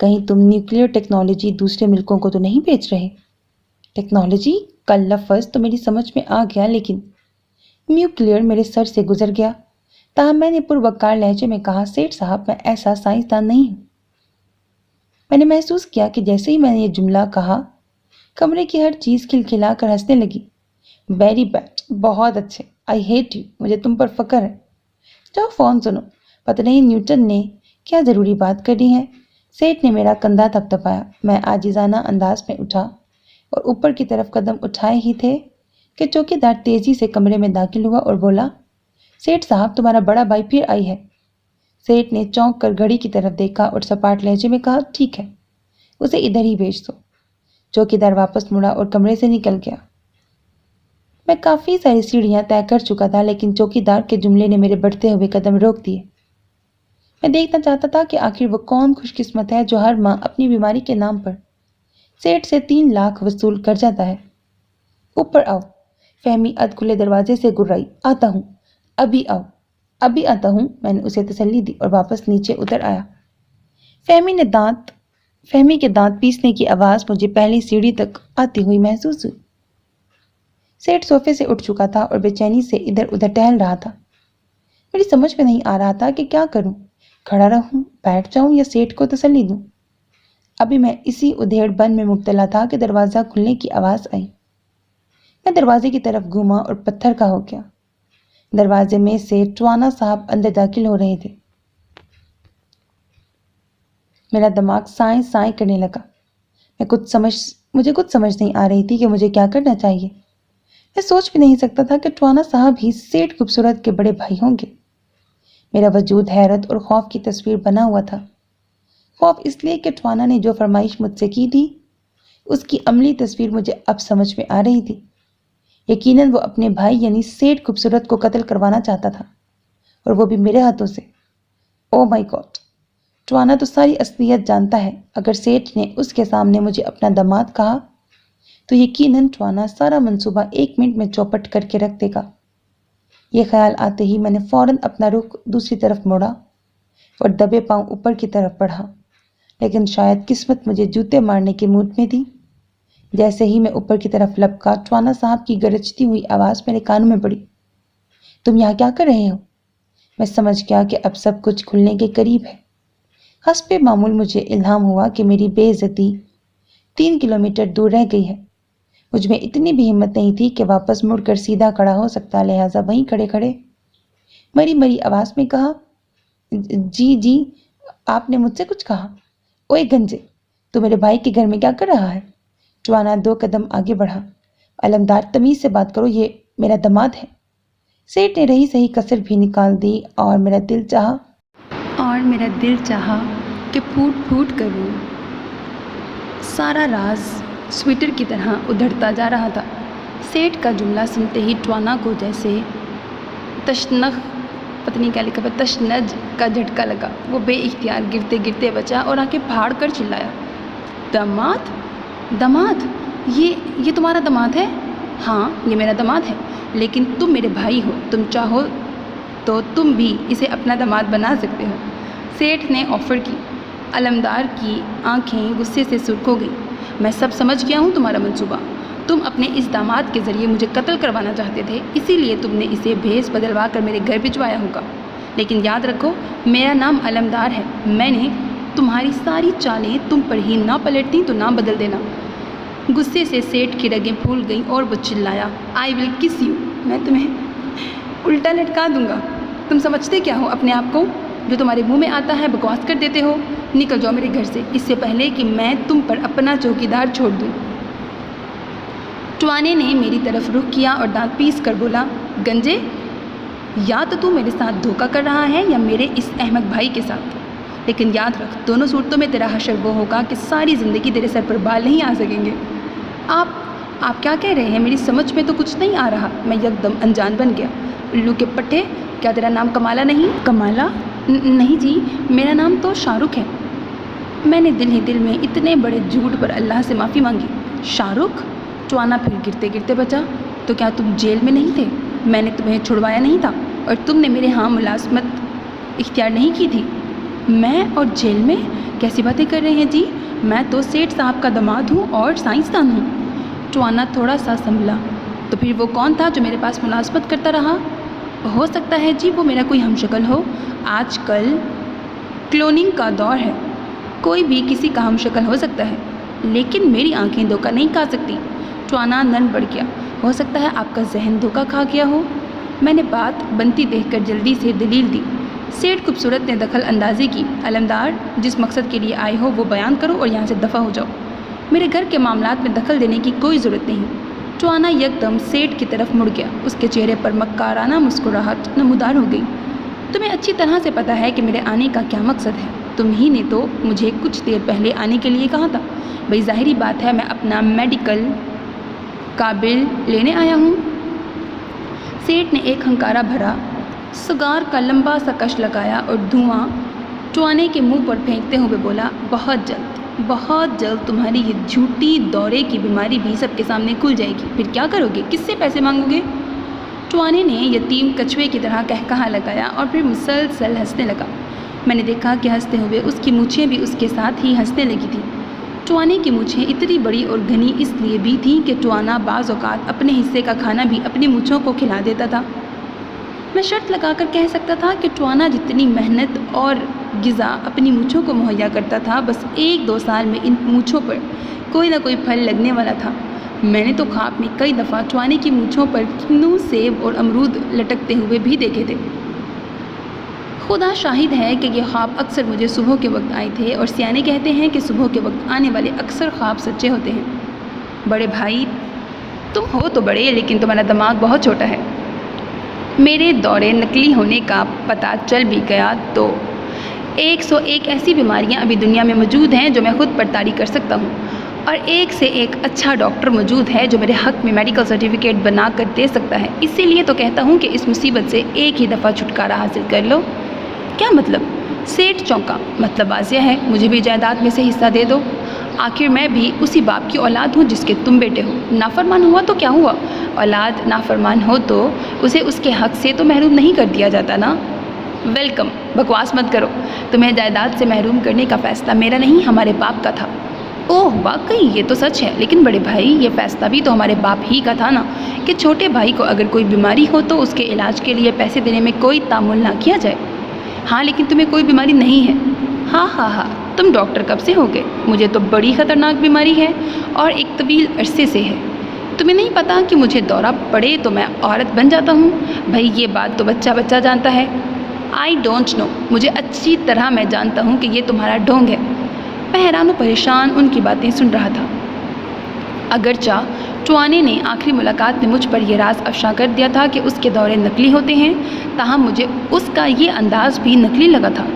کہیں تم نیوکلیئر ٹیکنالوجی دوسرے ملکوں کو تو نہیں بیچ رہے؟ ٹیکنالوجی کا لفظ تو میری سمجھ میں آ گیا، لیکن نیوکلیئر میرے سر سے گزر گیا۔ تاہم میں نے پروقار لہجے میں کہا، سیٹھ صاحب، میں ایسا سائنسدان نہیں ہوں۔ میں نے محسوس کیا کہ جیسے ہی میں نے یہ جملہ کہا، کمرے کی ہر چیز کھلکھلا کر ہنسنے لگی۔ ویری بیڈ، بہت اچھے، آئی ہیٹ یو، مجھے تم پر فخر ہے۔ جاؤ فون سنو، پتہ نہیں نیوٹن نے کیا ضروری بات کرنی ہے۔ سیٹھ نے میرا کندھا تھپتھپایا۔ میں عاجزانہ انداز میں اٹھا اور اوپر کی طرف قدم اٹھائے ہی تھے کہ چوکیدار تیزی سے کمرے میں داخل ہوا اور بولا، سیٹھ صاحب، تمہارا بڑا بھائی پھر آئی ہے۔ سیٹھ نے چونک کر گھڑی کی طرف دیکھا اور سپاٹ لہجے میں کہا، ٹھیک ہے، اسے ادھر ہی بھیج دو۔ چوکیدار واپس مڑا اور کمرے سے نکل گیا۔ میں کافی ساری سیڑھیاں طے کر چکا تھا، لیکن چوکیدار کے جملے نے میرے بڑھتے ہوئے قدم روک دیے۔ میں دیکھنا چاہتا تھا کہ آخر وہ کون خوش قسمت ہے جو ہر ماہ اپنی بیماری کے نام پر سیٹھ سے 3 لاکھ وصول کر جاتا ہے۔ اوپر آؤ، فہمی ادھ کھلے دروازے سے گرائی، آتا ہوں، ابھی آؤ، ابھی آتا ہوں۔ میں نے اسے تسلی دی اور واپس نیچے اتر آیا۔ فہمی کے دانت پیسنے کی آواز مجھے پہلی سیڑھی تک آتی ہوئی محسوس ہوئی۔ سیٹھ صوفے سے اٹھ چکا تھا اور بے چینی سے ادھر ادھر ٹہل رہا تھا۔ میری سمجھ میں نہیں آ رہا تھا کہ کیا کروں، کھڑا رہوں، بیٹھ جاؤں یا سیٹھ کو تسلی دوں۔ ابھی میں اسی ادھیڑ بن میں مبتلا تھا کہ دروازہ کھلنے کی آواز آئی۔ میں دروازے کی طرف گھوما اور پتھر کا ہو گیا۔ دروازے میں سے ٹوانا صاحب اندر داخل ہو رہے تھے۔ میرا دماغ سائیں سائیں کرنے لگا۔ مجھے کچھ سمجھ نہیں آ رہی تھی کہ مجھے کیا کرنا چاہیے۔ میں سوچ بھی نہیں سکتا تھا کہ ٹوانا صاحب ہی سیٹھ خوبصورت کے بڑے بھائی ہوں گے۔ میرا وجود حیرت اور خوف کی تصویر بنا ہوا تھا۔ خوف اس لیے کہ ٹوانا نے جو فرمائش مجھ سے کی تھی، اس کی عملی تصویر مجھے اب سمجھ میں آ رہی تھی۔ یقیناً وہ اپنے بھائی یعنی سیٹھ خوبصورت کو قتل کروانا چاہتا تھا، اور وہ بھی میرے ہاتھوں سے۔ او مائی گاڈ، ٹوانا تو ساری اصلیت جانتا ہے۔ اگر سیٹھ نے اس کے سامنے مجھے اپنا داماد کہا تو یقیناً ٹوانا سارا منصوبہ 1 منٹ میں چوپٹ کر کے رکھ دے گا۔ یہ خیال آتے ہی میں نے فوراً اپنا رخ دوسری طرف موڑا اور دبے پاؤں اوپر کی طرف بڑھا، لیکن شاید قسمت مجھے جوتے مارنے کے موڈ میں تھی۔ جیسے ہی میں اوپر کی طرف لپکا، ٹوانا صاحب کی گرجتی ہوئی آواز میرے کانوں میں پڑی، تم یہاں کیا کر رہے ہو؟ میں سمجھ گیا کہ اب سب کچھ کھلنے کے قریب ہے۔ حسب معمول مجھے الہام ہوا کہ میری بے عزتی 3 کلومیٹر دور رہ گئی ہے۔ مجھ میں اتنی بھی ہمت نہیں تھی کہ واپس مڑ کر سیدھا کھڑا ہو سکتا، لہٰذا وہیں کھڑے کھڑے مری مری آواز میں کہا، جی، آپ نے مجھ سے کچھ کہا؟ اوئے گنجے، تو میرے بھائی کے گھر میں کیا کر رہا ہے؟ ٹوانا 2 قدم آگے بڑھا۔ علمدار، تمیز سے بات کرو، یہ میرا داماد ہے۔ سیٹھ نے رہی صحیح کسر بھی نکال دی اور میرا دل چاہا کہ پھوٹ پھوٹ کر رو۔ सारा राज स्वेटर की तरह उधड़ता जा रहा था। सेठ का जुमला सुनते ही ट्वाना को जैसे तशनख पता नहीं क्या लिखा, तशनज का झटका लगा। वो बेइख्तियार गिरते गिरते बचा और आंखें फाड़ कर चिल्लाया, दामाद? दामाद? ये तुम्हारा दामाद है? हाँ, ये मेरा दामाद है, लेकिन तुम मेरे भाई हो। तुम चाहो तो तुम भी इसे अपना दामाद बना सकते हो। सेठ ने ऑफ़र की। अलमदार की आंखें गुस्से से सुर्ख हो गईं। मैं सब समझ गया हूँ तुम्हारा मंसूबा। तुम अपने इस दामाद के ज़रिए मुझे कत्ल करवाना चाहते थे, इसीलिए तुमने इसे भेस बदलवा कर मेरे घर भिजवाया होगा। लेकिन याद रखो, मेरा नाम अलमदार है। मैंने तुम्हारी सारी चालें तुम पर ही ना पलटती तो नाम बदल देना। गुस्से से सेठ की रगें फूल गईं और वो चिल्लाया, आई विल किस यू। मैं तुम्हें उल्टा लटका दूंगा। तुम समझते क्या हो अपने आप को? जो तुम्हारे मुंह में आता है बकवास कर देते हो। निकल जाओ मेरे घर से, इससे पहले कि मैं तुम पर अपना चौकीदार छोड़ दूँ। ट्वाने ने मेरी तरफ रुख किया और दांत पीस कर बोला, गंजे, या तो तू मेरे साथ धोखा कर रहा है या मेरे इस अहमक भाई के साथ। लेकिन याद रख, दोनों सूरतों में तेरा हशर वो होगा कि सारी ज़िंदगी तेरे सर पर बाल नहीं आ सकेंगे। आप क्या कह रहे हैं? मेरी समझ में तो कुछ नहीं आ रहा। मैं एकदम अनजान बन गया। उल्लू के पट्टे, क्या तेरा नाम कमाला नहीं? कमाला? नहीं जी, मेरा नाम तो शाहरुख है। मैंने दिल ही दिल में इतने बड़े झूठ पर अल्लाह से माफ़ी मांगी। शाहरुख? ट्वाना फिर गिरते गिरते बचा, तो क्या तुम जेल में नहीं थे? मैंने तुम्हें छुड़वाया नहीं था और तुमने मेरे यहाँ मुलाजमत इख्तियार नहीं की थी। मैं और जेल में? कैसी बातें कर रहे हैं जी? मैं तो सेठ साहब का दामाद हूँ और साइंसदान हूँ। ट्वाना थोड़ा सा संभला। तो फिर वो कौन था जो मेरे पास मुलाजमत करता रहा? हो सकता है जी वो मेरा कोई हमशक्ल हो। आजकल क्लोनिंग का दौर है, कोई भी किसी का हमशक्ल हो सकता है, लेकिन मेरी आंखें धोखा नहीं खा सकती। ट्वाना नर्म बढ़ गया। हो सकता है आपका जहन धोखा खा गया हो। मैंने बात बनती देखकर जल्दी से दलील दी। सेठ खूबसूरत ने दखल अंदाजी की। अलमदार, जिस मकसद के लिए आए हो वो बयान करो और यहाँ से दफ़ा हो जाओ। मेरे घर के मामलात में दखल देने की कोई ज़रूरत नहीं। ट्वाना यकदम सेठ की तरफ मुड़ गया। उसके चेहरे पर मक्काराना मुस्कुराहट नमूदार हो गई। तुम्हें अच्छी तरह से पता है कि मेरे आने का क्या मकसद है। तुम ही ने तो मुझे कुछ देर पहले आने के लिए कहा था। भाई ज़ाहिरी बात है, मैं अपना मेडिकल का बिल लेने आया हूँ। सेठ ने एक हंकारा भरा, सिगार का लंबा सा कश लगाया और धुआं ट्वाने के मुंह पर फेंकते हुए बोला, बहुत जल्द तुम्हारी ये झूठी दौरे की बीमारी भी सबके सामने खुल जाएगी। फिर क्या करोगे? किससे पैसे मांगोगे? ट्वाने ने यतीम कछुए की तरह कहकहा लगाया और फिर मुसलसल हंसने लगा। मैंने देखा कि हंसते हुए उसकी मूछें भी उसके साथ ही हंसने लगी थी। ट्वाने की मूछें इतनी बड़ी और घनी इसलिए भी थीं कि ट्वाना बाज़ औक़ात अपने हिस्से का खाना भी अपनी मूछों को खिला देता था। मैं शर्त लगाकर कह सकता था कि ट्वाना जितनी मेहनत और ग़िज़ा अपनी मूछों को मुहैया करता था, बस 1-2 साल में इन मूछों पर कोई ना कोई फल लगने वाला था। मैंने तो ख्वाब में कई दफ़ा ट्वाने की मूछों पर किन्नू, सेब और अमरूद लटकते हुए भी देखे थे। खुदा शाहिद है कि ये ख्वाब अक्सर मुझे सुबह के वक्त आए थे और सियाने कहते हैं कि सुबह के वक्त आने वाले अक्सर ख्वाब सच्चे होते हैं। बड़े भाई, तुम हो तो बड़े, लेकिन तुम्हारा दिमाग बहुत छोटा है। मेरे दौरे नकली होने का पता चल भी गया तो 101 ऐसी बीमारियां अभी दुनिया में मौजूद हैं जो मैं खुद पड़ताली कर सकता हूं, और एक से एक अच्छा डॉक्टर मौजूद है जो मेरे हक़ में मेडिकल सर्टिफिकेट बना कर दे सकता है। इसीलिए तो कहता हूं कि इस मुसीबत से एक ही दफ़ा छुटकारा हासिल कर लो। क्या मतलब? सेठ चौंका। मतलब वाज़िया है, मुझे भी जायदाद में से हिस्सा दे दो। आखिर मैं भी उसी बाप की औलाद हूँ जिसके तुम बेटे हो। नाफरमान हुआ तो क्या हुआ? औलाद नाफरमान हो तो उसे उसके हक़ से तो महरूम नहीं कर दिया जाता ना। वेलकम, बकवास मत करो। तुम्हें जायदाद से महरूम करने का फ़ैसला मेरा नहीं, हमारे बाप का था। ओह वाकई, ये तो सच है। लेकिन बड़े भाई, ये फ़ैसला भी तो हमारे बाप ही का था ना कि छोटे भाई को अगर कोई बीमारी हो तो उसके इलाज के लिए पैसे देने में कोई तामुल ना किया जाए। हाँ, लेकिन तुम्हें कोई बीमारी नहीं है। हाँ, तुम डॉक्टर कब से हो गए? मुझे तो बड़ी ख़तरनाक बीमारी है और एक तवील अरसे से है। तुम्हें नहीं पता कि मुझे दौरा पड़े तो मैं औरत बन जाता हूँ? भाई ये बात तो बच्चा जानता है। आई डोंट नो, मुझे अच्छी तरह मैं जानता हूँ कि ये तुम्हारा ढोंग है। मैं हैरान व परेशान उनकी बातें सुन रहा था। अगरचा ट्वाने ने आखिरी मुलाकात में मुझ पर यह राज अफशा कर दिया था कि उसके दौरे नकली होते हैं, ताहम मुझे उसका ये अंदाज़ भी नकली लगा था।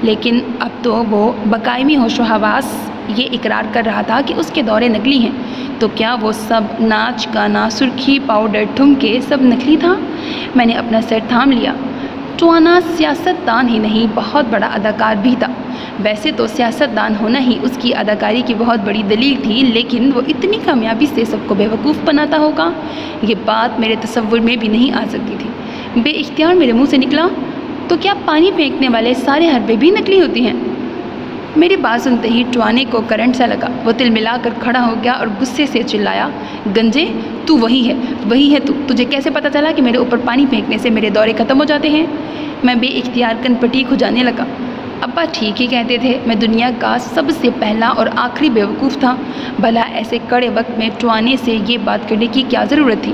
लेकिन अब तो वो बकायमी होशो हवास یہ اقرار کر رہا تھا کہ اس کے دورے نکلی ہیں، تو کیا وہ سب ناچ گانا، سرخی، پاؤڈر، ٹھمکے سب نکلی تھا؟ میں نے اپنا سر تھام لیا۔ ٹوانا سیاست دان ہی نہیں، بہت بڑا اداکار بھی تھا۔ ویسے تو سیاست دان ہونا ہی اس کی اداکاری کی بہت بڑی دلیل تھی، لیکن وہ اتنی کامیابی سے سب کو بیوقوف بناتا ہوگا، یہ بات میرے تصور میں بھی نہیں آ سکتی تھی۔ بے اختیار میرے منہ سے نکلا، تو کیا پانی پھینکنے والے سارے حربے بھی نکلی ہوتی ہیں؟ میری بات سنتے ہی ٹوانے کو کرنٹ سا لگا۔ وہ تل ملا کر کھڑا ہو گیا اور غصے سے چلایا، گنجے تو وہی ہے تو، تجھے کیسے پتہ چلا کہ میرے اوپر پانی پھینکنے سے میرے دورے ختم ہو جاتے ہیں؟ میں بے اختیار کن پٹی کھجانے لگا۔ ابا ٹھیک ہی کہتے تھے، میں دنیا کا سب سے پہلا اور آخری بیوقوف تھا۔ بھلا ایسے کڑے وقت میں ٹوانے سے یہ بات کرنے کی کیا ضرورت تھی؟